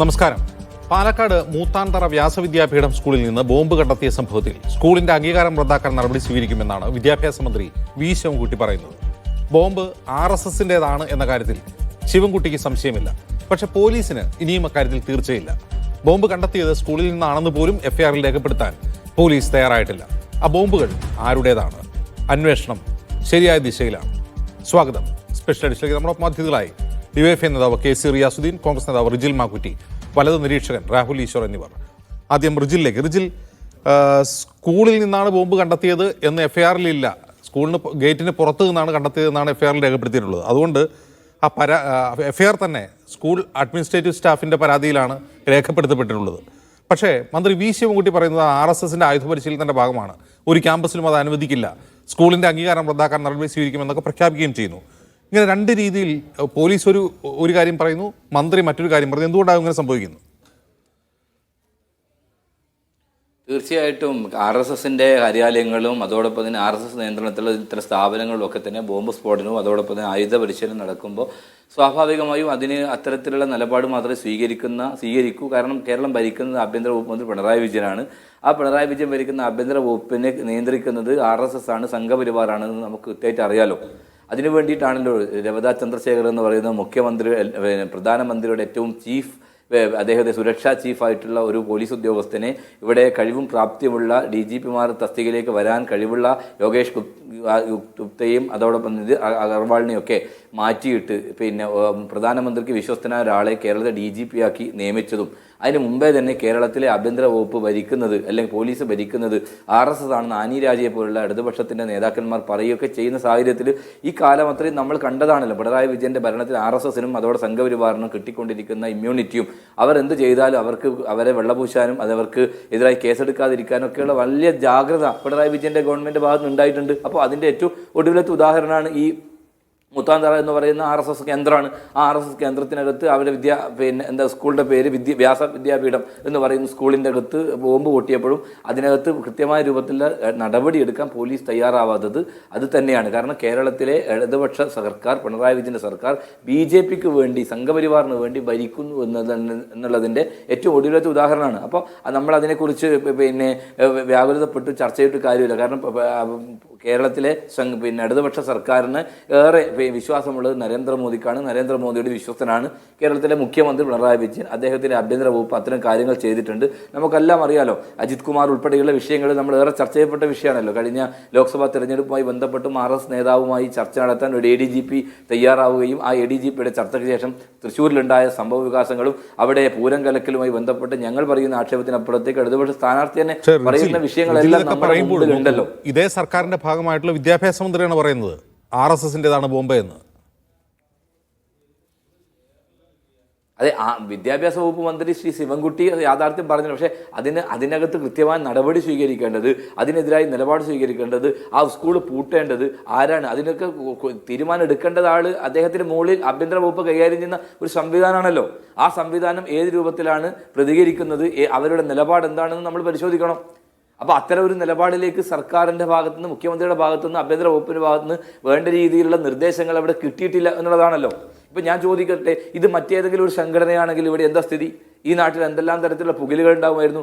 നമസ്കാരം. പാലക്കാട് മൂത്താൻതറ വ്യാസവിദ്യാപീഠം സ്കൂളിൽ നിന്ന് ബോംബ് കണ്ടെത്തിയ സംഭവത്തിൽ സ്കൂളിന്റെ അംഗീകാരം റദ്ദാക്കാൻ നടപടി സ്വീകരിക്കുമെന്നാണ് വിദ്യാഭ്യാസ മന്ത്രി വി ശിവൻകുട്ടി പറയുന്നത്. ബോംബ് RSSന്റേതാണ് എന്ന കാര്യത്തിൽ ശിവൻകുട്ടിക്ക് സംശയമില്ല. പക്ഷെ പോലീസിന് ഇനിയും അക്കാര്യത്തിൽ തീർച്ചയില്ല. ബോംബ് കണ്ടെത്തിയത് സ്കൂളിൽ നിന്നാണെന്ന് പോലും FIRൽ രേഖപ്പെടുത്താൻ പോലീസ് തയ്യാറായിട്ടില്ല. ആ ബോംബുകൾ ആരുടേതാണ്? അന്വേഷണം ശരിയായ ദിശയിലാണ്. സ്വാഗതം. സ്പെഷ്യൽ എഡിഷനിലേക്ക് നമ്മുടെ അതിഥികളായി DYFI നേതാവ് KC റിയാസുദ്ദീൻ, കോൺഗ്രസ് നേതാവ് റിജിൽ മാക്കുറ്റി, വലത് നിരീക്ഷകൻ രാഹുൽ ഈശ്വർ എന്നിവർ. ആദ്യം റിജിലിലേക്ക്. റിജിൽ, സ്കൂളിൽ നിന്നാണ് ബോംബ് കണ്ടെത്തിയത് എന്ന് FIRൽ ഇല്ല. സ്കൂളിന് ഗേറ്റിന് പുറത്ത് നിന്നാണ് കണ്ടെത്തിയതെന്നാണ് FIRൽ രേഖപ്പെടുത്തിയിട്ടുള്ളത്. അതുകൊണ്ട് ആ FIR തന്നെ സ്കൂൾ അഡ്മിനിസ്ട്രേറ്റീവ് സ്റ്റാഫിൻ്റെ പരാതിയിലാണ് രേഖപ്പെടുത്തപ്പെട്ടിട്ടുള്ളത്. പക്ഷേ മന്ത്രി വി ശിവൻകുട്ടി പറയുന്നത് RSSന്റെ ആയുധ പരിശീലനത്തിൻ്റെ ഭാഗമാണ്, ഒരു ക്യാമ്പസിലും അത് അനുവദിക്കില്ല, സ്കൂളിൻ്റെ അംഗീകാരം റദ്ദാക്കാൻ നടപടി സ്വീകരിക്കുമെന്നൊക്കെ പ്രഖ്യാപിക്കുകയും ചെയ്യുന്നു. ഇങ്ങനെ രണ്ട് രീതിയിൽ പോലീസ് ഒരു കാര്യം പറയുന്നു, മന്ത്രി മറ്റൊരു കാര്യം പറയുന്നു. എന്തുകൊണ്ടാണ് ഇങ്ങനെ സംഭവിക്കുന്നു? തീർച്ചയായിട്ടും RSSന്റെ കാര്യാലയങ്ങളും അതോടൊപ്പം തന്നെ RSS നിയന്ത്രണത്തിലുള്ള ഇത്തരം സ്ഥാപനങ്ങളിലും ഒക്കെ തന്നെ ബോംബ് സ്ഫോടനവും അതോടൊപ്പം തന്നെ ആയുധ പരിശീലനം നടക്കുമ്പോൾ സ്വാഭാവികമായും അതിന് അത്തരത്തിലുള്ള നിലപാട് മാത്രമേ സ്വീകരിക്കൂ. കാരണം കേരളം ഭരിക്കുന്നത് ആഭ്യന്തര വകുപ്പ് മന്ത്രി പിണറായി വിജയനാണ്. ആ പിണറായി വിജയൻ ഭരിക്കുന്ന ആഭ്യന്തര വകുപ്പിനെ നിയന്ത്രിക്കുന്നത് RSS ആണ്, സംഘപരിവാറാണെന്ന് നമുക്ക് കൃത്യമായിട്ട് അറിയാലോ. അതിനു വേണ്ടിയിട്ടാണല്ലോ രവതാ ചന്ദ്രശേഖർ എന്ന് പറയുന്ന മുഖ്യമന്ത്രി പ്രധാനമന്ത്രിയുടെ ഏറ്റവും അദ്ദേഹത്തെ സുരക്ഷാ ചീഫായിട്ടുള്ള ഒരു പോലീസ് ഉദ്യോഗസ്ഥനെ ഇവിടെ കഴിവും പ്രാപ്തിയുമുള്ള DGPമാർ തസ്തികയിലേക്ക് വരാൻ കഴിവുള്ള യോഗേഷ് ഗുപ്തയും അതോടൊപ്പം അഗർവാളിനെയൊക്കെ മാറ്റിയിട്ട് പ്രധാനമന്ത്രിക്ക് വിശ്വസ്തനായ ഒരാളെ കേരളത്തെ DGP ആക്കി നിയമിച്ചതും അതിന് മുമ്പേ തന്നെ കേരളത്തിലെ ആഭ്യന്തര വകുപ്പ് ഭരിക്കുന്നത് അല്ലെങ്കിൽ പോലീസ് ഭരിക്കുന്നത് RSS ആണെന്ന് ആനി രാജയെ പോലുള്ള ഇടതുപക്ഷത്തിന്റെ നേതാക്കന്മാർ പറയുകയൊക്കെ ചെയ്യുന്ന സാഹചര്യത്തിൽ ഈ കാലം അത്രയും നമ്മൾ കണ്ടതാണല്ലോ. പിണറായി വിജയന്റെ ഭരണത്തിൽ RSSനും അതോടെ സംഘപരിവാറിനും കിട്ടിക്കൊണ്ടിരിക്കുന്ന ഇമ്മ്യൂണിറ്റിയും അവർ എന്ത് ചെയ്താലും അവരെ വെള്ളപൂശാനും അതവർക്ക് എതിരായി കേസെടുക്കാതിരിക്കാനും ഒക്കെയുള്ള വലിയ ജാഗ്രത പിണറായി വിജയന്റെ ഗവൺമെന്റ് ഭാഗത്ത് ഉണ്ടായിട്ടുണ്ട്. അപ്പോൾ അതിന്റെ ഏറ്റവും ഒടുവിലത്തെ ഉദാഹരണമാണ് ഈ മൂത്താൻതറ എന്ന് പറയുന്ന RSS കേന്ദ്രമാണ്. ആ RSS കേന്ദ്രത്തിനകത്ത് അവരുടെ സ്കൂളിൻ്റെ പേര് വ്യാസ വിദ്യാപീഠം എന്ന് പറയുന്ന സ്കൂളിൻ്റെ അകത്ത് ബോംബ് പൊട്ടിയപ്പോഴും അതിനകത്ത് കൃത്യമായ രൂപത്തിലുള്ള നടപടി എടുക്കാൻ പോലീസ് തയ്യാറാവാത്തത് അത് തന്നെയാണ്. കാരണം കേരളത്തിലെ ഇടതുപക്ഷ സർക്കാർ, പിണറായി വിജയൻ്റെ സർക്കാർ BJPക്ക് വേണ്ടി, സംഘപരിവാറിന് വേണ്ടി ഭരിക്കുന്നു എന്നുള്ളതിൻ്റെ ഏറ്റവും ഒടുവിലത്തെ ഉദാഹരണമാണ്. അപ്പോൾ നമ്മൾ അതിനെക്കുറിച്ച് വ്യാകുലതപ്പെട്ട് ചർച്ച ചെയ്തിട്ട് കാര്യമില്ല. കാരണം കേരളത്തിലെ ഇടതുപക്ഷ സർക്കാരിന് ഏറെ വിശ്വാസമുള്ളത് നരേന്ദ്രമോദിക്കാണ്. നരേന്ദ്രമോദിയുടെ വിശ്വസ്തനാണ് കേരളത്തിലെ മുഖ്യമന്ത്രി പിണറായി വിജയൻ. അദ്ദേഹത്തിന്റെ ആഭ്യന്തര വകുപ്പ് അത്തരം കാര്യങ്ങൾ ചെയ്തിട്ടുണ്ട്. നമുക്കെല്ലാം അറിയാലോ. അജിത് കുമാർ ഉൾപ്പെടെയുള്ള വിഷയങ്ങൾ നമ്മൾ ഏറെ ചർച്ച ചെയ്യപ്പെട്ട വിഷയമാണല്ലോ. കഴിഞ്ഞ ലോക്സഭാ തെരഞ്ഞെടുപ്പുമായി ബന്ധപ്പെട്ടും RSS നേതാവുമായി ചർച്ച നടത്താൻ ഒരു ADGP തയ്യാറാവുകയും ആ ADGPയുടെ ചർച്ചയ്ക്ക് ശേഷം തൃശ്ശൂരിലുണ്ടായ സംഭവ വികാസങ്ങളും അവിടെ പൂരം കലക്കലുമായി ബന്ധപ്പെട്ട് ഞങ്ങൾ പറയുന്ന ആക്ഷേപത്തിനപ്പുറത്തേക്ക് ഇടതുപക്ഷ സ്ഥാനാർത്ഥി തന്നെ പറയുന്ന വിഷയങ്ങളെല്ലാം നമ്മുടെ മുമ്പിലുണ്ടല്ലോ. ഇതേ സർക്കാരിന്റെ ഭാഗമായിട്ടുള്ള വിദ്യാഭ്യാസ മന്ത്രിയാണ് പറയുന്നത് RSSന്റേതാണ് ബോംബ് എന്ന്. അതെ, വിദ്യാഭ്യാസ വകുപ്പ് മന്ത്രി ശ്രീ ശിവൻകുട്ടി യാഥാർത്ഥ്യം പറഞ്ഞു. പക്ഷേ അതിനകത്ത് കൃത്യമായ നടപടി സ്വീകരിക്കേണ്ടത്, അതിനെതിരായി നിലപാട് സ്വീകരിക്കേണ്ടത്, ആ സ്കൂൾ പൂട്ടേണ്ടത് ആരാണ്? അതിനൊക്കെ തീരുമാനം എടുക്കേണ്ടത് അദ്ദേഹത്തിന് മുകളിൽ ആഭ്യന്തര വകുപ്പ് കൈകാര്യം ചെയ്യുന്ന ഒരു സംവിധാനമാണല്ലോ. ആ സംവിധാനം ഏത് രൂപത്തിലാണ് പ്രതികരിക്കുന്നത്, അവരുടെ നിലപാട് എന്താണെന്ന് നമ്മൾ പരിശോധിക്കണം. അപ്പോൾ അത്തരം ഒരു നിലപാടിലേക്ക് സർക്കാരിൻ്റെ ഭാഗത്തുനിന്ന്, മുഖ്യമന്ത്രിയുടെ ഭാഗത്തുനിന്ന്, ആഭ്യന്തര വകുപ്പിൻ്റെ ഭാഗത്തുനിന്ന് വേണ്ട രീതിയിലുള്ള നിർദ്ദേശങ്ങൾ അവിടെ കിട്ടിയിട്ടില്ല എന്നുള്ളതാണല്ലോ. ഇപ്പം ഞാൻ ചോദിക്കട്ടെ, ഇത് മറ്റേതെങ്കിലും ഒരു സംഘടനയാണെങ്കിൽ ഇവിടെ എന്താ സ്ഥിതി? ഈ നാട്ടിൽ എന്തെല്ലാം തരത്തിലുള്ള പുകലുകൾ ഉണ്ടാകുമായിരുന്നു.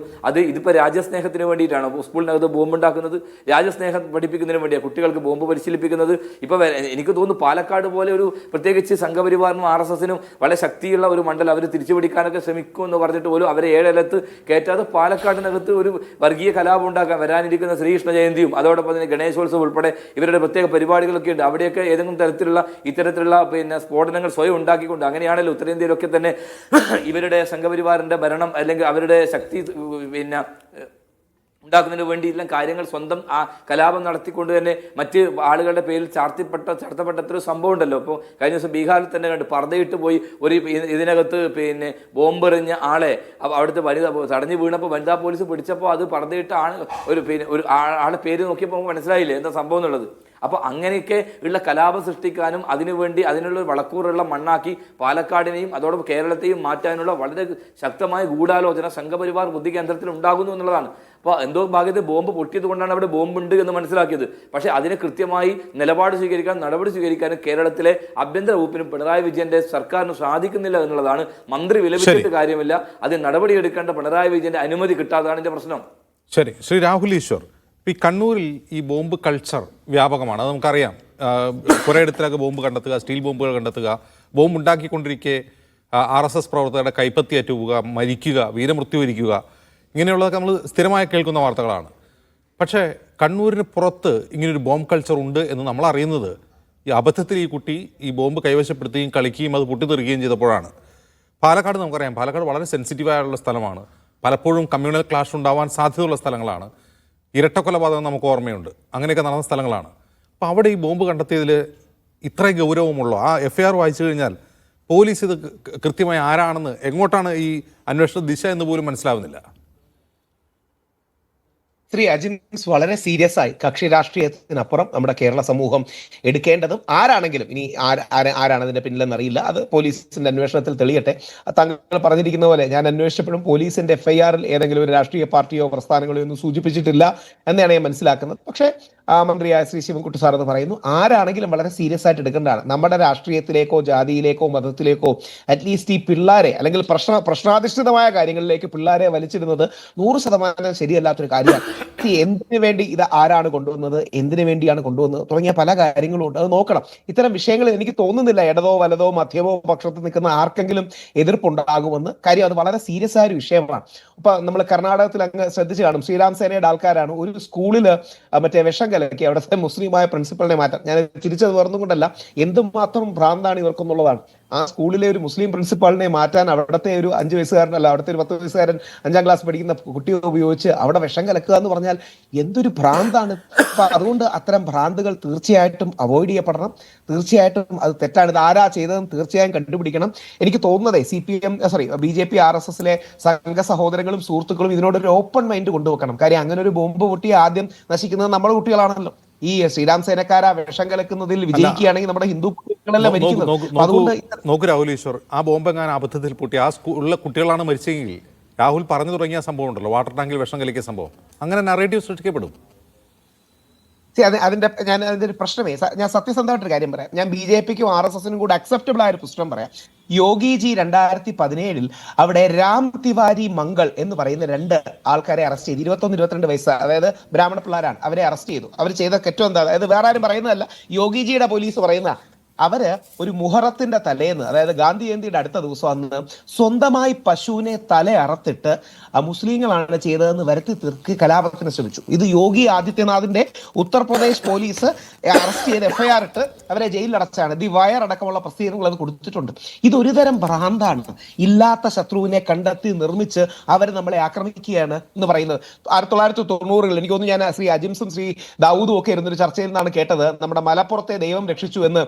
ഇതിപ്പോൾ രാജ്യസ്നേഹത്തിന് വേണ്ടിയിട്ടാണ് സ്കൂളിനകത്ത് ബോംബ് ഉണ്ടാക്കുന്നത്? രാജ്യസ്നേഹം പഠിപ്പിക്കുന്നതിന് വേണ്ടിയാണ് കുട്ടികൾക്ക് ബോംബ് പരിശീലിപ്പിക്കുന്നത്. ഇപ്പോൾ എനിക്ക് തോന്നുന്നു പാലക്കാട് പോലെ ഒരു പ്രത്യേകിച്ച് സംഘപരിവാറിനും RSSനും വളരെ ശക്തിയുള്ള ഒരു മണ്ഡലം അവർ തിരിച്ചുപിടിക്കാനൊക്കെ ശ്രമിക്കുമെന്ന് പറഞ്ഞിട്ട് പോലും അവരെ ഏഴലത്ത് കയറ്റാതെ പാലക്കാടിനകത്ത് ഒരു വർഗീയ കലാപം ഉണ്ടാക്കാൻ വരാനിരിക്കുന്ന ശ്രീകൃഷ്ണ ജയന്തിയും അതോടൊപ്പം തന്നെ ഗണേശോത്സവം ഉൾപ്പെടെ ഇവരുടെ പ്രത്യേക പരിപാടികളൊക്കെ ഉണ്ട്. അവിടെയൊക്കെ ഏതെങ്കിലും തരത്തിലുള്ള ഇത്തരത്തിലുള്ള സ്ഫോടനങ്ങൾ സ്വയം ഉണ്ടാക്കിക്കൊണ്ട്, അങ്ങനെയാണല്ലോ ഉത്തരേന്ത്യയിലൊക്കെ തന്നെ ഇവരുടെ സംഘപരിവാറിന്റെ ഭരണം അല്ലെങ്കിൽ അവരുടെ ശക്തി ഉണ്ടാക്കുന്നതിന് വേണ്ടിയിട്ടുള്ള കാര്യങ്ങൾ സ്വന്തം ആ കലാപം നടത്തിക്കൊണ്ട് തന്നെ മറ്റ് ആളുകളുടെ പേരിൽ ചാർത്തപ്പെട്ട എത്ര സംഭവം ഉണ്ടല്ലോ. അപ്പോൾ കഴിഞ്ഞ ദിവസം ബീഹാറിൽ തന്നെ കണ്ട് പർദ്ദയിട്ട് പോയി ഇതിനകത്ത് ബോംബെറിഞ്ഞ ആളെ അവിടുത്തെ തടഞ്ഞു വീണപ്പോൾ വനിതാ പോലീസ് പിടിച്ചപ്പോൾ അത് പർദ്ദയിട്ട് ഒരു ആളെ പേര് നോക്കിയപ്പോൾ മനസ്സിലായില്ലേ എന്താ സംഭവം എന്നുള്ളത്. അപ്പോൾ അങ്ങനെയൊക്കെ ഉള്ള കലാപം സൃഷ്ടിക്കാനും അതിനുവേണ്ടി അതിനുള്ള വളക്കൂറുള്ള മണ്ണാക്കി പാലക്കാടിനെയും അതോടൊപ്പം കേരളത്തെയും മാറ്റാനുള്ള വളരെ ശക്തമായ ഗൂഢാലോചന സംഘപരിവാർ ബുദ്ധി കേന്ദ്രത്തിൽ ഉണ്ടാകുന്നു എന്നുള്ളതാണ്. അപ്പോൾ എന്തോ ഭാഗ്യത്തിൽ ബോംബ് പൊട്ടിയത് കൊണ്ടാണ് അവിടെ ബോംബുണ്ട് എന്ന് മനസ്സിലാക്കിയത്. പക്ഷേ അതിന് കൃത്യമായി നിലപാട് സ്വീകരിക്കാൻ, നടപടി സ്വീകരിക്കാനും കേരളത്തിലെ ആഭ്യന്തര വകുപ്പിനും പിണറായി വിജയന്റെ സർക്കാരിന് സാധിക്കുന്നില്ല എന്നുള്ളതാണ്. മന്ത്രി വിലപിച്ചിട്ട് കാര്യമില്ല, അതിന് നടപടിയെടുക്കേണ്ട പിണറായി വിജയന്റെ അനുമതി കിട്ടാതാണ് ഇതിന്റെ പ്രശ്നം. ശരി, ശ്രീ രാഹുൽ ഈശ്വർ, ഈ കണ്ണൂരിൽ ഈ ബോംബ് കൾച്ചർ വ്യാപകമാണ്, അത് നമുക്കറിയാം. കുറേ ഇടത്തിലൊക്കെ ബോംബ് കണ്ടെത്തുക, സ്റ്റീൽ ബോംബുകൾ കണ്ടെത്തുക, ബോംബ് ഉണ്ടാക്കിക്കൊണ്ടിരിക്കെ RSS പ്രവർത്തകരുടെ കൈപ്പത്തിയേറ്റ് പോവുക, മരിക്കുക, വീരമൃത്യു വരിക്കുക, ഇങ്ങനെയുള്ളതൊക്കെ നമ്മൾ സ്ഥിരമായി കേൾക്കുന്ന വാർത്തകളാണ്. പക്ഷേ കണ്ണൂരിന് പുറത്ത് ഇങ്ങനൊരു ബോംബ് കൾച്ചർ ഉണ്ട് എന്ന് നമ്മൾ അറിയുന്നത് ഈ അബദ്ധത്തിൽ ഈ കുട്ടി ഈ ബോംബ് കൈവശപ്പെടുത്തുകയും കളിക്കുകയും അത് പൊട്ടിത്തെറിക്കുകയും ചെയ്തപ്പോഴാണ്. പാലക്കാട് നമുക്കറിയാം, പാലക്കാട് വളരെ സെൻസിറ്റീവായുള്ള സ്ഥലമാണ്, പലപ്പോഴും കമ്മ്യൂണൽ ക്ലാഷ് ഉണ്ടാവാൻ സാധ്യതയുള്ള സ്ഥലങ്ങളാണ്. ഇരട്ടക്കൊലപാതകം നമുക്ക് ഓർമ്മയുണ്ട്, അങ്ങനെയൊക്കെ നടന്ന സ്ഥലങ്ങളാണ്. അപ്പോൾ അവിടെ ഈ ബോംബ് കണ്ടെത്തിയതിൽ ഇത്ര ഗൗരവമുള്ളൂ? ആ FIR വായിച്ചു കഴിഞ്ഞാൽ പോലീസ് ഇത് കൃത്യമായി ആരാണെന്ന്, എങ്ങോട്ടാണ് ഈ അന്വേഷണ ദിശ എന്ന് പോലും മനസ്സിലാവുന്നില്ല. ശ്രീ അജിൻസ് വളരെ സീരിയസ് ആയി കക്ഷി രാഷ്ട്രീയത്തിനപ്പുറം നമ്മുടെ കേരള സമൂഹം എടുക്കേണ്ടതും, ആരാണെങ്കിലും ഇനി ആരാണ് അതിന്റെ പിന്നിലെന്നറിയില്ല, അത് പോലീസിന്റെ അന്വേഷണത്തിൽ തെളിയട്ടെ. താങ്കൾ പറഞ്ഞിരിക്കുന്ന പോലെ ഞാൻ അന്വേഷിച്ചപ്പോഴും പോലീസിന്റെ FIR-ൽ ഏതെങ്കിലും ഒരു രാഷ്ട്രീയ പാർട്ടിയോ പ്രസ്ഥാനങ്ങളോ ഒന്നും സൂചിപ്പിച്ചിട്ടില്ല എന്നാണ് ഞാൻ മനസ്സിലാക്കുന്നത്. പക്ഷേ മന്ത്രിയായ ശ്രീ ശിവൻകുട്ടി സാർ എന്ന് പറയുന്നു, ആരാണെങ്കിലും വളരെ സീരിയസ് ആയിട്ട് എടുക്കേണ്ടതാണ്. നമ്മുടെ രാഷ്ട്രീയത്തിലേക്കോ ജാതിയിലേക്കോ മതത്തിലേക്കോ അറ്റ്ലീസ്റ്റ് ഈ പിള്ളേരെ, അല്ലെങ്കിൽ പ്രശ്നാധിഷ്ഠിതമായ കാര്യങ്ങളിലേക്ക് പിള്ളേരെ വലിച്ചിടുന്നത് 100% ശരിയല്ലാത്തൊരു കാര്യമാണ്. എന്തിനു വേണ്ടി ഇത് ആരാണ് കൊണ്ടുവന്നത്, എന്തിനു വേണ്ടിയാണ് കൊണ്ടുവന്നത് തുടങ്ങിയ പല കാര്യങ്ങളും ഉണ്ട്, അത് നോക്കണം. ഇത്തരം വിഷയങ്ങളിൽ എനിക്ക് തോന്നുന്നില്ല ഇടതോ വലതോ മധ്യമോ പക്ഷത്ത് നിൽക്കുന്ന ആർക്കെങ്കിലും എതിർപ്പുണ്ടാകുമെന്ന്. കാര്യം അത് വളരെ സീരിയസ് ആയ ഒരു വിഷയമാണ്. ഇപ്പൊ നമ്മൾ കർണാടകത്തിൽ അങ്ങ് ശ്രദ്ധിച്ചു കാണും, ശ്രീരാം സേനയുടെ ആൾക്കാരാണ് ഒരു സ്കൂളില് മറ്റേ വിഷം കലക്കി അവിടുത്തെ മുസ്ലിമായ പ്രിൻസിപ്പളിനെ മാറ്റാൻ. ഞാൻ തിരിച്ചത് പറഞ്ഞുകൊണ്ടല്ല, എന്തുമാത്രം ഭ്രാന്താണ് ഇവർക്കെന്നുള്ളതാണ്. ആ സ്കൂളിലെ ഒരു മുസ്ലിം പ്രിൻസിപ്പാളിനെ മാറ്റാൻ അവിടുത്തെ ഒരു 5 വയസ്സുകാരനല്ല, അവിടുത്തെ ഒരു 10 വയസ്സുകാരൻ 5ാം ക്ലാസ് പഠിക്കുന്ന കുട്ടിയെ ഉപയോഗിച്ച് അവിടെ വിഷം കലക്കുക എന്ന് പറഞ്ഞാൽ എന്തൊരു ഭ്രാന്താണ്. അപ്പൊ അതുകൊണ്ട് അത്തരം ഭ്രാന്തുകൾ തീർച്ചയായിട്ടും അവോയ്ഡ് ചെയ്യപ്പെടണം. തീർച്ചയായിട്ടും അത് തെറ്റാണ്. ഇത് ആരാ ചെയ്തതെന്ന് തീർച്ചയായും കണ്ടുപിടിക്കണം. എനിക്ക് തോന്നുന്നതേ BJP RSS-ലെ സംഘ സഹോദരങ്ങളും സുഹൃത്തുക്കളും ഇതിനോടൊരു ഓപ്പൺ മൈൻഡ് കൊണ്ടുവെക്കണം. കാര്യം അങ്ങനെ ഒരു ബോംബ് പൊട്ടി ആദ്യം നശിക്കുന്നത് നമ്മുടെ കുട്ടികളാണല്ലോ. ഈ ശ്രീരാം സേനക്കാരാ വിഷം കലക്കുന്നതിൽ വിജയിക്കുകയാണെങ്കിൽ നമ്മുടെ ഹിന്ദു കുട്ടികളെല്ലാം മരിക്കുന്നത്. അതുകൊണ്ട് നോക്കൂ രാഹുൽ ഈശ്വർ, ആ ബോംബ് എങ്ങാനും അബദ്ധത്തിൽ പൊട്ടി ആ സ്കൂളിലെ കുട്ടികളാണ് മരിച്ചെങ്കിൽ രാഹുൽ പറഞ്ഞു തുടങ്ങിയ സംഭവം ഉണ്ടല്ലോ, വാട്ടർ ടാങ്കിൽ വിഷം കലക്കിയ സംഭവം, അങ്ങനെ നറേറ്റീവ് സൃഷ്ടിക്കപ്പെടും. അതിന്റെ ഒരു പ്രശ്നമേ, ഞാൻ സത്യസന്ധമായിട്ടൊരു കാര്യം പറയാം. ഞാൻ BJPക്കും RSS-നും കൂടെ അക്സെപ്റ്റബിൾ ആയ ഒരു പ്രശ്നം പറയാം. യോഗിജി 2017 അവിടെ രാം തിവാരി മംഗൾ എന്ന് പറയുന്ന 2 ആൾക്കാരെ അറസ്റ്റ് ചെയ്തു. 21-22 വയസ്സ്, അതായത് ബ്രാഹ്മണ പിള്ളേരാണ്. അവരെ അറസ്റ്റ് ചെയ്തു. അവർ ചെയ്ത കുറ്റം എന്താ, അതായത് വേറെ ആരും പറയുന്നതല്ല, യോഗിജിയുടെ പോലീസ് പറയുന്ന, അവര് ഒരു മുഹറത്തിന്റെ തലേന്ന്, അതായത് ഗാന്ധി ജയന്തിയുടെ അടുത്ത ദിവസം അന്ന് സ്വന്തമായി പശുവിനെ തല അറത്തിട്ട് മുസ്ലിങ്ങളാണ് ചെയ്തതെന്ന് വരുത്തി തീർക്കി കലാപത്തിന് ശ്രമിച്ചു. ഇത് യോഗി ആദിത്യനാഥിന്റെ ഉത്തർപ്രദേശ് പോലീസ് അറസ്റ്റ് ചെയ്ത് FIR ഇട്ട് അവരെ ജയിലിലടച്ചാണ്. ദി വയർ അടക്കമുള്ള പ്രസിദ്ധീകരണങ്ങൾ അത് കൊടുത്തിട്ടുണ്ട്. ഇതൊരു തരം ഭ്രാന്താണ്. ഇല്ലാത്ത ശത്രുവിനെ കണ്ടെത്തി നിർമ്മിച്ച് അവർ നമ്മളെ ആക്രമിക്കുകയാണ് എന്ന് പറയുന്നത്. 1990-കളിൽ എനിക്ക് തോന്നുന്നു, ഞാൻ ശ്രീ അജിംസും ശ്രീ ദാവൂദും ഒക്കെ ഇരുന്നൊരു ചർച്ചയിൽ നിന്നാണ് കേട്ടത്, നമ്മുടെ മലപ്പുറത്തെ ദൈവം രക്ഷിച്ചു എന്ന്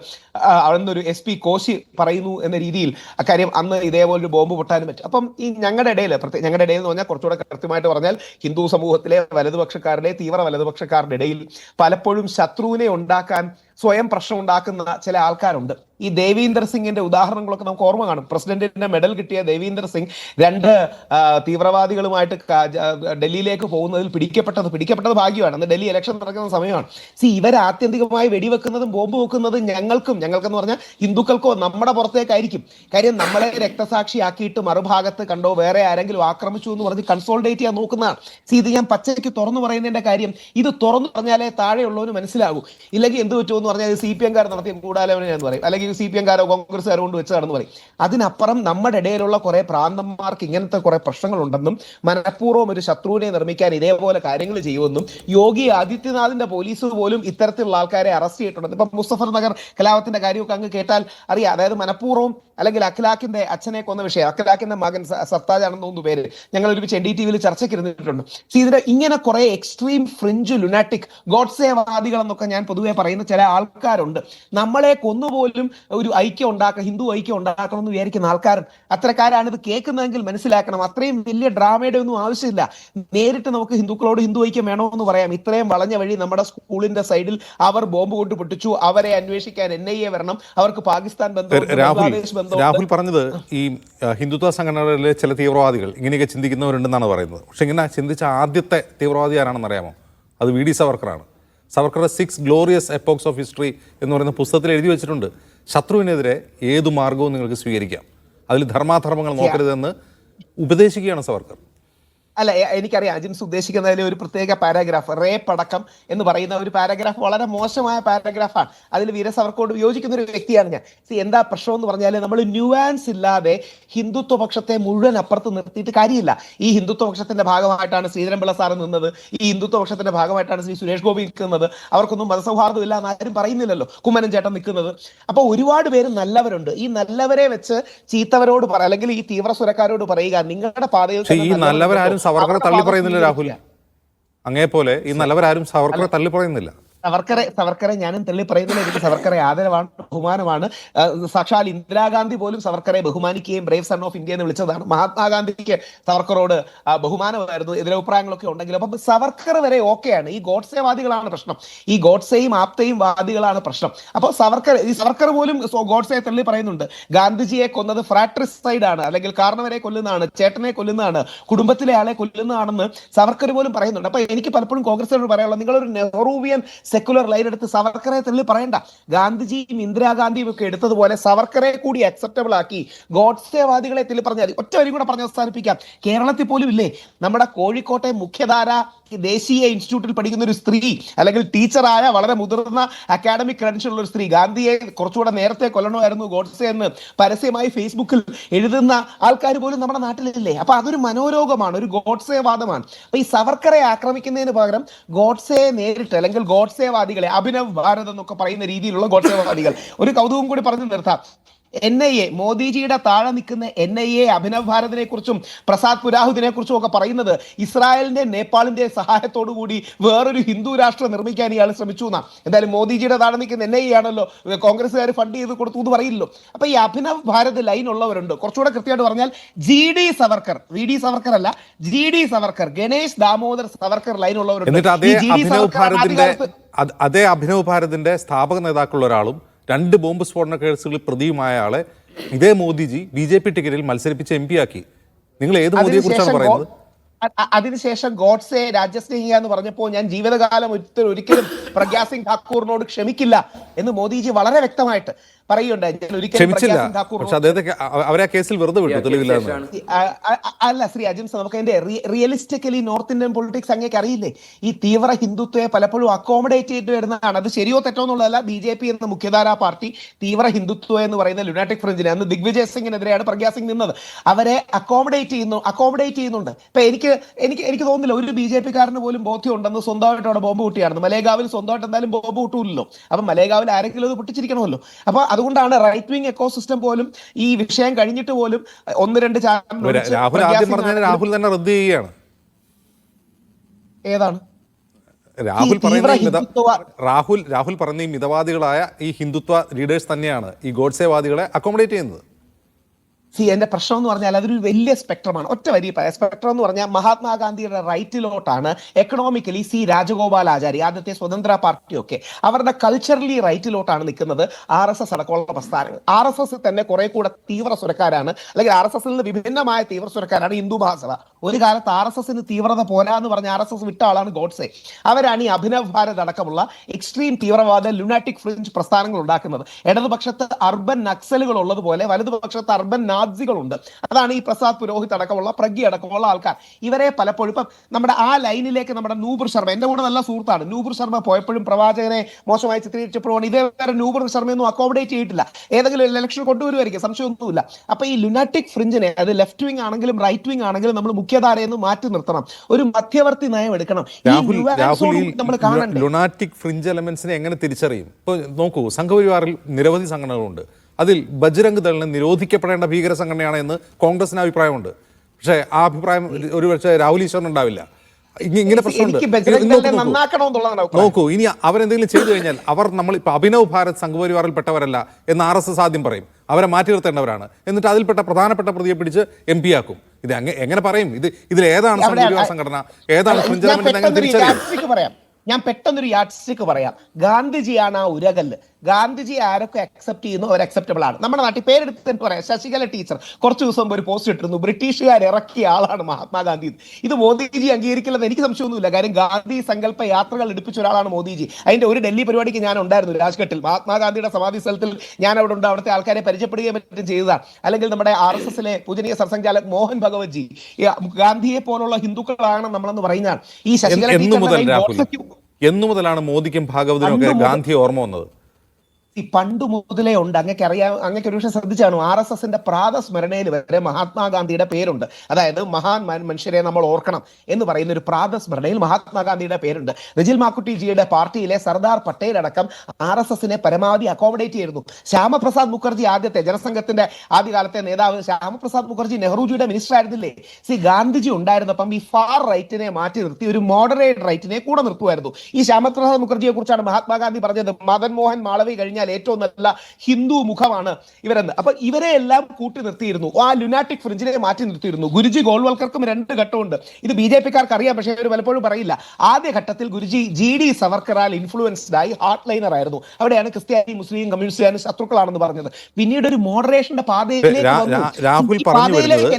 അവിടുന്നൊരു SP കോശി പറയുന്നു എന്ന രീതിയിൽ അക്കാര്യം അന്ന് ഇതേപോലൊരു ബോംബ് പൊട്ടാനും പറ്റും. അപ്പം ഈ ഞങ്ങളുടെ ഇടയിൽ എന്ന് പറഞ്ഞാൽ കുറച്ചുകൂടെ കൃത്യമായിട്ട് പറഞ്ഞാൽ ഹിന്ദു സമൂഹത്തിലെ വലതുപക്ഷക്കാരുടെ, തീവ്ര വലതുപക്ഷക്കാരുടെ ഇടയിൽ പലപ്പോഴും ശത്രുവിനെ ഉണ്ടാക്കാൻ സ്വയം പ്രശ്നം ഉണ്ടാക്കുന്ന ചില ആൾക്കാരുണ്ട്. ഈ ദേവീന്ദർ സിംഗിന്റെ ഉദാഹരണങ്ങളൊക്കെ നമുക്ക് ഓർമ്മ കാണും. പ്രസിഡന്റിന്റെ മെഡൽ കിട്ടിയ ദേവീന്ദർ സിംഗ് 2 തീവ്രവാദികളുമായിട്ട് ഡൽഹിയിലേക്ക് പോകുന്നതിൽ പിടിക്കപ്പെട്ടത് ഭാഗ്യമാണ്. അന്ന് ഡൽഹി ഇലക്ഷൻ നടക്കുന്ന സമയമാണ്. ഇവർ ആത്യന്തികമായി വെടിവെക്കുന്നതും ബോംബ് വെക്കുന്നതും ഞങ്ങൾക്കെന്ന് പറഞ്ഞാൽ ഹിന്ദുക്കൾക്കോ നമ്മുടെ പുറത്തേക്കായിരിക്കും. കാര്യം നമ്മളെ രക്തസാക്ഷിയാക്കിയിട്ട് മറുഭാഗത്ത് കണ്ടോ വേറെ ആരെങ്കിലും ആക്രമിച്ചു എന്ന് പറഞ്ഞ് കൺസോൾഡേറ്റ് ചെയ്യാൻ നോക്കുന്നതാണ്. ഇത് ഞാൻ പച്ചയ്ക്ക് തുറന്നു പറയുന്നതിന്റെ കാര്യം, ഇത് തുറന്നു പറഞ്ഞാലേ താഴെയുള്ളവന് മനസ്സിലാകൂ. ഇല്ലെങ്കിൽ എന്ത് പറ്റുമെന്ന് പറഞ്ഞാൽ CPM-കാർ നടത്തിയ കൂടാലോചനയെന്ന് പറയും, അല്ലെങ്കിൽ CPM-കാരോ കോൺഗ്രസ്സുകാരോ കൊണ്ട് വെച്ചതാണെന്ന് പറയും. അതിനപ്പുറം നമ്മുടെ ഇടയിലുള്ള കുറെ പ്രാന്തന്മാർക്ക് ഇങ്ങനത്തെ കുറെ പ്രശ്നങ്ങളുണ്ടെന്നും മനഃപൂർവ്വം ഒരു ശത്രുവിനെ നിർമ്മിക്കാൻ ഇതേപോലെ കാര്യങ്ങൾ ചെയ്യുമെന്നും യോഗി ആദിത്യനാഥിന്റെ പോലീസ് പോലും ഇത്തരത്തിലുള്ള ആൾക്കാരെ അറസ്റ്റ് ചെയ്തിട്ടുണ്ട്. ഇപ്പൊ മുസഫർ നഗർ കലാപത്തിന്റെ കാര്യമൊക്കെ അങ്ങ് കേട്ടാൽ അറിയാം. അതായത് മനഃപൂർവ്വം അല്ലെങ്കിൽ അഖിലാഖിന്റെ അച്ഛനെ കൊന്ന വിഷയം, അഖിലാഖിന്റെ മകൻ സർത്താജ് ആണെന്ന് തോന്നുന്നു പേര്, ഞങ്ങൾ ഒരുമിച്ച് NDTV ചർച്ചയ്ക്ക് ഇരുന്നിട്ടുണ്ട്. ഇതിന് ഇങ്ങനെ കുറെ എക്സ്ട്രീം ഫ്രിഞ്ച് ലുനാറ്റിക് ഗോഡ്സേവാദികൾ എന്നൊക്കെ ഞാൻ പൊതുവെ പറയുന്ന ചില ആൾക്കാരുണ്ട്. നമ്മളെ കൊന്നുപോലും ഒരു ഐക്യം ഉണ്ടാക്കണം, ഹിന്ദു ഐക്യം ഉണ്ടാക്കണം എന്ന് വിചാരിക്കുന്ന ആൾക്കാർ അത്തരക്കാരാണ്. ഇത് കേൾക്കുന്നതെങ്കിൽ മനസ്സിലാക്കണം, അത്രയും വലിയ ഡ്രാമയുടെ ഒന്നും ആവശ്യമില്ല. നേരിട്ട് നമുക്ക് ഹിന്ദുക്കളോട് ഹിന്ദു ഐക്യം വേണമെന്ന് പറയാം. ഇത്രയും വളഞ്ഞ വഴി നമ്മുടെ സ്കൂളിന്റെ സൈഡിൽ അവർ ബോംബ് കൊണ്ട് പൊട്ടിച്ചു, അവരെ അന്വേഷിക്കാൻ NIA വരണം, അവർക്ക് പാകിസ്ഥാൻ ബന്ധം, ബംഗ്ലാദേശ് ബന്ധം. രാഹുൽ പറഞ്ഞത് ഈ ഹിന്ദുത്വ സംഘടനകളിലെ ചില തീവ്രവാദികൾ ഇങ്ങനെയൊക്കെ ചിന്തിക്കുന്നവരുണ്ടെന്നാണ് പറയുന്നത്. പക്ഷെ ഇങ്ങനെ ചിന്തിച്ച ആദ്യത്തെ തീവ്രവാദി ആരാണെന്ന് അറിയാമോ? അത് VD സവർക്കറാണ്. സവർക്കറുടെ 6 glorious epochs of history എന്ന് പറയുന്ന പുസ്തകത്തിൽ എഴുതി വെച്ചിട്ടുണ്ട്, ശത്രുവിനെതിരെ ഏതു മാർഗവും നിങ്ങൾക്ക് സ്വീകരിക്കാം, അതിൽ ധർമാധർമ്മങ്ങൾ നോക്കരുതെന്ന് ഉപദേശിക്കുകയാണ് സവർക്കർ. അല്ല, എനിക്കറിയാം അജിംസ് ഉദ്ദേശിക്കുന്നതിൽ ഒരു പ്രത്യേക പാരാഗ്രാഫ്, റേപ്പ് അടക്കം എന്ന് പറയുന്ന ഒരു പാരാഗ്രാഫ് വളരെ മോശമായ പാരാഗ്രാഫാണ്. അതിൽ വീരസവർക്കോട് യോജിക്കുന്ന ഒരു വ്യക്തിയാണ് ഞാൻ. എന്താ പ്രശ്നം എന്ന് പറഞ്ഞാൽ, നമ്മൾ ന്യൂവാൻസ് ഇല്ലാതെ ഹിന്ദുത്വ പക്ഷത്തെ മുഴുവൻ അപ്പുറത്ത് നിർത്തിയിട്ട് കാര്യമില്ല. ഈ ഹിന്ദുത്വ പക്ഷത്തിന്റെ ഭാഗമായിട്ടാണ് ശ്രീധരൻപിള്ള സാറ് നിന്നത്, ഈ ഹിന്ദുത്വ പക്ഷത്തിന്റെ ഭാഗമായിട്ടാണ് ശ്രീ സുരേഷ് ഗോപി നിൽക്കുന്നത്. അവർക്കൊന്നും മതസൗഹാർദ്ദം ഇല്ല എന്ന് ആരും പറയുന്നില്ലല്ലോ, കുമ്മനം ചേട്ടൻ നിൽക്കുന്നത്. അപ്പോൾ ഒരുപാട് പേര് നല്ലവരുണ്ട്. ഈ നല്ലവരെ വെച്ച് ചീത്തവരോട് അല്ലെങ്കിൽ ഈ തീവ്ര സുരക്കാരോട് പറയുക നിങ്ങളുടെ പാതയിൽ സവർക്കറെ തള്ളി പറയുന്നില്ല രാഹുൽ. അങ്ങേ പോലെ ഈ നല്ലവരാരും സവർക്കറെ തള്ളി പറയുന്നില്ല. സവർക്കറെ ഞാനും തള്ളി പറയുന്നില്ല. എനിക്ക് സവർക്കറെ ആദരവാണ്, ബഹുമാനമാണ്. സാക്ഷാൽ ഇന്ദിരാഗാന്ധി പോലും സവർക്കറെ ബഹുമാനിക്കുകയും ബ്രേവ് സൺ ഓഫ് ഇന്ത്യ എന്ന് വിളിച്ചതാണ്. മഹാത്മാഗാന്ധിക്ക് സവർക്കറോട് ബഹുമാനമായിരുന്നു, എതിരഭിപ്രായങ്ങളൊക്കെ ഉണ്ടെങ്കിലും. അപ്പം സവർക്കർ വരെ ഓക്കെയാണ്. ഈ ഗോഡ്സേവാദികളാണ് പ്രശ്നം, ഈ ഗോഡ്സെയും ആപ്തയും വാദികളാണ് പ്രശ്നം. അപ്പോൾ സവർക്കർ പോലും ഗോഡ്സയെ തള്ളി പറയുന്നുണ്ട്. ഗാന്ധിജിയെ കൊന്നത് ഫ്രാട്രിസൈഡ് ആണ്, അല്ലെങ്കിൽ കാരണവരെ കൊല്ലുന്നതാണ്, ചേട്ടനെ കൊല്ലുന്നതാണ്, കുടുംബത്തിലെ ആളെ കൊല്ലുന്നതാണെന്ന് സവർക്കർ പോലും പറയുന്നുണ്ട്. അപ്പൊ എനിക്ക് പലപ്പോഴും കോൺഗ്രസിനോട് പറയാനുള്ളത്, നിങ്ങളൊരു നെഹ്റുവിയൻ സെക്കുലർ ലൈൻ എടുത്ത് സവർക്കറെ തള്ളി പറയണ്ട. ഗാന്ധിജിയും ഇന്ദിരാഗാന്ധിയും ഒക്കെ എടുത്തതുപോലെ സവർക്കറെ കൂടി അക്സെപ്റ്റബിൾ ആക്കി ഗോഡ്സേവാദികളെ തള്ളി പറഞ്ഞാൽ. ഒറ്റ വരി കൂടെ പറഞ്ഞ് അവസാനിപ്പിക്കാം. കേരളത്തിൽ പോലും ഇല്ലേ നമ്മുടെ കോഴിക്കോട്ടെ മുഖ്യധാര ദേശീയ ഇൻസ്റ്റിറ്റ്യൂട്ടിൽ പഠിക്കുന്ന ഒരു സ്ത്രീ, അല്ലെങ്കിൽ ടീച്ചറായ വളരെ മുതിർന്ന അക്കാഡമിക് ക്രെഡൻഷ്യൽ ഉള്ള ഒരു സ്ത്രീ, ഗാന്ധിയെ കുറച്ചുകൂടെ നേരത്തെ കൊല്ലണമായിരുന്നു ഗോഡ്സെ എന്ന് പരസ്യമായി ഫേസ്ബുക്കിൽ എഴുതുന്ന ആൾക്കാർ പോലും നമ്മുടെ നാട്ടിലില്ലേ? അപ്പൊ അതൊരു മനോരോഗമാണ്, ഒരു ഗോഡ്സേവാദമാണ്. അപ്പൊ ഈ സവർക്കറെ ആക്രമിക്കുന്നതിന് പകരം ഗോഡ്സെയെ നേരിട്ട്, അല്ലെങ്കിൽ ഗോഡ്സേവാദികളെ, അഭിനവ് ഭാരത് എന്നൊക്കെ പറയുന്ന രീതിയിലുള്ള ഗോഡ്സേവാദികൾ. ഒരു കൗതുകം കൂടി പറഞ്ഞു നിർത്താം. NIA, മോദിജിയുടെ താഴെ നിൽക്കുന്ന NIA അഭിനവ് ഭാരതിനെ കുറിച്ചും പ്രസാദ് പുരാഹുദിനെ കുറിച്ചും ഒക്കെ പറയുന്നത് ഇസ്രായേലിന്റെ നേപ്പാളിന്റെ സഹായത്തോടു കൂടി വേറൊരു ഹിന്ദു രാഷ്ട്രം നിർമ്മിക്കാൻ ഇയാൾ ശ്രമിച്ചു എന്നാ. എന്തായാലും മോദിജിയുടെ താഴെ നിൽക്കുന്ന NIA ആണല്ലോ കോൺഗ്രസ്സുകാർ ഫണ്ട് ചെയ്ത് കൊടുത്തു എന്ന് പറയില്ലല്ലോ. അപ്പൊ ഈ അഭിനവ് ഭാരത് ലൈൻ ഉള്ളവരുണ്ട്. കുറച്ചുകൂടെ കൃത്യമായിട്ട് പറഞ്ഞാൽ GD സവർക്കർ, VD സവർക്കർ അല്ല, GD സവർക്കർ, ഗണേഷ് ദാമോദർ സവർക്കർ ലൈൻ ഉള്ളവരുണ്ട്. അതേ അഭിനവ് ഭാരതിന്റെ സ്ഥാപക നേതാക്കളുള്ള ഒരാളും 2 ബോംബ് സ്ഫോടന കേസുകളിൽ പ്രതിയുമായ ആളെ ഇതേ മോദിജി BJP ടിക്കറ്റിൽ മത്സരിപ്പിച്ച് MP ആക്കി. നിങ്ങൾ ഏത് മോദിയെ കുറിച്ചാണ് പറയുന്നത്? അതിനുശേഷം ഗോഡ്സെ രാജ്യസ്നേഹിയ എന്ന് പറഞ്ഞപ്പോൾ ഞാൻ ജീവിതകാലം ഒരിക്കലും പ്രഗ്യാ സിംഗ് ഠാക്കൂറിനോട് ക്ഷമിക്കില്ല എന്ന് മോദിജി വളരെ വ്യക്തമായിട്ട് പറയുണ്ടായി. അല്ല ശ്രീ അജിംസ്, നമുക്ക് അതിന്റെ റിയലിസ്റ്റിക്കലി നോർത്ത് ഇന്ത്യൻ പൊളിറ്റിക്സ് അങ്ങേക്ക് അറിയില്ലേ? ഈ തീവ്ര ഹിന്ദുത്വയെ പലപ്പോഴും അക്കോമഡേറ്റ് ചെയ്ത് വരുന്നതാണ്. അത് ശരിയോ തെറ്റോ എന്നുള്ളതല്ല. BJP എന്ന മുഖ്യധാരാ പാർട്ടി തീവ്ര ഹിന്ദുത്വ എന്ന് പറയുന്ന ലുനാറ്റിക് ഫ്രഞ്ചിനെ, അന്ന് ദിഗ്വിജയ് സിംഗിനെതിരെയാണ് പ്രഗ്യാ സിംഗ് നിന്നത്, അവരെ അക്കോമഡേറ്റ് ചെയ്യുന്നുണ്ട്. ഇപ്പൊ എനിക്ക് തോന്നുന്നില്ല ഒരു BJP കാരന് പോലും ബോധ്യം ഉണ്ടെന്ന് സ്വന്തമായിട്ട് അവിടെ ബോംബ് പൊട്ടിയായിരുന്നു. മലേഗാവിൽ സ്വന്തമായിട്ട് എന്തായാലും ബോംബ് പൊട്ടൂല്ലോ. അപ്പൊ മലേഗാവിൽ ആരെങ്കിലും അത് പൊട്ടിച്ചിരിക്കണമല്ലോ. അപ്പൊ അതുകൊണ്ടാണ് റൈറ്റ് വിങ് എക്കോസിസ്റ്റം പോലും ഈ വിഷയം കഴിഞ്ഞിട്ട് പോലും 1-2 രാഹുൽ തന്നെ റദ്ദ് ചെയ്യുകയാണ്. ഏതാണ് രാഹുൽ പറഞ്ഞ ഈ മിതവാദികളായ ഈ ഹിന്ദുത്വ ലീഡേഴ്സ് തന്നെയാണ് ഈ ഗോഡ്സേവാദികളെ അക്കോമഡേറ്റ് ചെയ്യുന്നത്. എന്റെ പ്രശ്നം എന്ന് പറഞ്ഞാൽ അതൊരു വലിയ സ്പെക്ട്രമാണ്. ഒറ്റ വരി പറയാം. സ്പെക്ട്രം എന്ന് പറഞ്ഞാൽ മഹാത്മാഗാന്ധിയുടെ റൈറ്റിലോട്ടാണ് എക്കണോമിക്കലി രാജഗോപാലാചാരി, ആദ്യത്തെ സ്വതന്ത്ര പാർട്ടിയൊക്കെ അവരുടെ കൾച്ചറലി റൈറ്റിലോട്ടാണ് നിൽക്കുന്നത്. RSS അടക്കമുള്ള പ്രസ്ഥാനങ്ങൾ. RSS തന്നെ കുറെ കൂടെ തീവ്ര സുരക്കാരാണ്, അല്ലെങ്കിൽ RSS നിന്ന് വിഭിന്നമായ തീവ്ര സുരക്കാരാണ് ഹിന്ദു മഹാസഭ. ഒരു കാലത്ത് RSSന് തീവ്രത പോരാന്ന് പറഞ്ഞ RSS വിട്ട ആളാണ് ഗോഡ്സെ. അവരാണ് ഈ അഭിനവ് ഭാരത് അടക്കമുള്ള എക്സ്ട്രീം തീവ്രവാദ ലുനാറ്റിക് ഫ്രിഞ്ച് പ്രസ്ഥാനങ്ങൾ ഉണ്ടാക്കുന്നത്. ഇടതുപക്ഷത്ത് അർബൻ നക്സലുകൾ ഉള്ളതുപോലെ വലതുപക്ഷത്ത് അർബൻ നാസികളുണ്ട്. അതാണ് ഈ പ്രസാദ് പുരോഹിത് അടക്കമുള്ള, പ്രഗ്യ അടക്കമുള്ള ആൾക്കാർ. ഇവരെ പലപ്പോഴും ഇപ്പം നമ്മുടെ ആ ലൈനിലേക്ക് നമ്മുടെ നൂപുർ ശർമ്മ, എന്റെ കൂടെ നല്ല സുഹൃത്താണ്, നൂപുർ ശർമ്മ പോയപ്പോഴും പ്രവാചകനെ മോശമായി ചിത്രീകരിച്ചപ്പോഴും ഇതേവരെ നൂപുർ ശർമ്മയൊന്നും അക്കോമഡേറ്റ് ചെയ്തിട്ടില്ല. ഏതെങ്കിലും ഇലക്ഷൻ കൊണ്ടുവരുമായിരിക്കും, സംശയമൊന്നുമില്ല. അപ്പൊ ഈ ലുനാറ്റിക് ഫ്രിഞ്ചിനെ, അത് ലെഫ്റ്റ് വിങ് ആണെങ്കിലും റൈറ്റ് വിങ് ആണെങ്കിലും നമ്മൾ മുഖ്യധാരയെന്ന് മാറ്റി നിർത്തണം. ഒരു മധ്യവർത്തി നയം എടുക്കണം. നമ്മൾ കാണണം. ലുനാറ്റിക് ഫ്രിഞ്ച് എലമെന്റ്സിനെ എങ്ങനെ തിരിച്ചറിയും? ഇപ്പൊ നോക്കൂ, സംഘപരിവാറിൽ നിരവധി സംഘടനകളുണ്ട്. അതിൽ ബജ്രംഗ് ദളിന് നിരോധിക്കപ്പെടേണ്ട ഭീകര സംഘടനയാണ് എന്ന് കോൺഗ്രസിന് അഭിപ്രായമുണ്ട്. പക്ഷേ ആ അഭിപ്രായം ഒരുപക്ഷെ രാഹുൽ ഈശ്വറിന് ഉണ്ടാവില്ല. ഇങ്ങനെ പ്രശ്നമുണ്ട്. നോക്കൂ, ഇനി അവരെന്തെങ്കിലും ചെയ്തു കഴിഞ്ഞാൽ അവർ നമ്മൾ ഇപ്പൊ അഭിനവ് ഭാരത് സംഘപരിവാറിൽ പെട്ടവരല്ല എന്ന് RSS ആദ്യം പറയും. അവരെ മാറ്റി നിർത്തേണ്ടവരാണ്. എന്നിട്ട് അതിൽപ്പെട്ട പ്രധാനപ്പെട്ട പ്രതിയെ പിടിച്ച് MP ആക്കും. ഇത് എങ്ങനെ പറയും? ഇതിൽ ഏതാണ് സംഘപരിവാർ സംഘടന, ഏതാണ് പറയാം. ഞാൻ പെട്ടെന്നൊരു യാഡ്സ്റ്റിക്ക് പറയാം. ഗാന്ധിജിയാണ് ആ ഉരകല്ല്. ഗാന്ധിജി ആരൊക്കെ അക്സെപ്റ്റ് ചെയ്യുന്നു അവർ അക്സെപ്റ്റബിൾ ആണ്. നമ്മുടെ നാട്ടിൽ പേരെടുത്ത് പറയാം. ശശികല ടീച്ചർ കുറച്ച് ദിവസം മുമ്പ് ഒരു പോസ്റ്റ് ഇട്ടിരുന്നു, ബ്രിട്ടീഷുകാർ ഇറക്കിയ ആളാണ് മഹാത്മാഗാന്ധി. ഇത് മോദിജി അംഗീകരിക്കില്ലെന്ന് എനിക്ക് സംശയമൊന്നുമില്ല. കാര്യം ഗാന്ധി സങ്കല്പ യാത്രകൾ എടുപ്പിച്ച ഒരാളാണ് മോദിജി. അതിന്റെ ഒരു ഡൽഹി പരിപാടിക്ക് ഞാൻ ഉണ്ടായിരുന്നു, രാജ്ഘട്ടിൽ. മഹാത്മാഗാന്ധിയുടെ സമാധി സ്ഥലത്തിൽ ഞാൻ അവിടെ ഉണ്ട്. അവിടുത്തെ ആൾക്കാരെ പരിചയപ്പെടുകയും മറ്റും ചെയ്തതാണ്. അല്ലെങ്കിൽ നമ്മുടെ RSSലെ പൂജനീയ സർസംഘചാലക് മോഹൻ ഭഗവത് ജി, ഗാന്ധിയെ പോലുള്ള ഹിന്ദുക്കളാണ് നമ്മളെന്ന് പറയുന്നതാണ്. ഈ ശശികല എന്നു മുതലാണ് മോദിക്കും ഭാഗവതിനും ഒക്കെ ഗാന്ധി ഓർമ്മ വന്നത്? പണ്ട് മുതലേ ഉണ്ട്. അങ്ങക്ക് ഒരു പക്ഷേ ശ്രദ്ധിച്ചാണ്, RSSന്റെ പ്രാതസ്മരണയിൽ വരെ മഹാത്മാഗാന്ധിയുടെ പേരുണ്ട്. അതായത് മഹാൻ മനുഷ്യരെ നമ്മൾ ഓർക്കണം എന്ന് പറയുന്ന ഒരു പ്രാതസ്മരണയിൽ മഹാത്മാഗാന്ധിയുടെ പേരുണ്ട്. റിജിൽ മാക്കുട്ടിജിയുടെ പാർട്ടിയിലെ സർദാർ പട്ടേൽ അടക്കം RSSനെ പരമാവധി അക്കോമഡേറ്റ് ചെയ്തിരുന്നു. ശ്യാമപ്രസാദ് മുഖർജി, ആദ്യത്തെ ജനസംഘത്തിന്റെ ആദ്യകാലത്തെ നേതാവ് ശ്യാമപ്രസാദ് മുഖർജി നെഹ്റുജിയുടെ മിനിസ്റ്റർ ആയിരുന്നില്ലേ? ഗാന്ധിജി ഉണ്ടായിരുന്നപ്പം ഈ ഫാർ റൈറ്റിനെ മാറ്റി നിർത്തി ഒരു മോഡറേറ്റ് റൈറ്റിനെ കൂടെ നിർത്തുമായിരുന്നു. ഈ ശ്യാമപ്രസാദ് മുഖർജിയെ കുറിച്ചാണ് മഹാത്മാഗാന്ധി പറഞ്ഞത്, മദൻ മോഹൻ മാളവി കഴിഞ്ഞാൽ ഏറ്റവും നല്ല ഹിന്ദു മുഖമാണ് ഇവരെന്ന്. അപ്പൊ ഇവരെ എല്ലാം കൂട്ടി നിർത്തിയിരുന്നു. ആ ലുനാറ്റിക് ഫ്രിഞ്ചിനെ മാറ്റി നിർത്തിയിരുന്നു. ഗുരുജി ഗോൾവൽക്കർക്കും 2 ഘട്ടമുണ്ട്. ഇത് BJP-ക്കാർക്ക് അറിയാം, പക്ഷേ അവർ പലപ്പോഴും പറയില്ല. ആദ്യ ഘട്ടത്തിൽ ഗുരുജി GD സവർക്കറാൽ ഇൻഫ്ലുവൻസ്ഡ് ആയി ഹാർട്ട് ലൈനർ ആയിരുന്നു. അവിടെയാണ് ക്രിസ്ത്യാനി മുസ്ലിം കമ്മ്യൂണിസ്റ്റുകാരും ശത്രുക്കളാണെന്ന് പറഞ്ഞത്. പിന്നീട് ഒരു മോഡറേഷന്റെ പാതയിലേക്ക്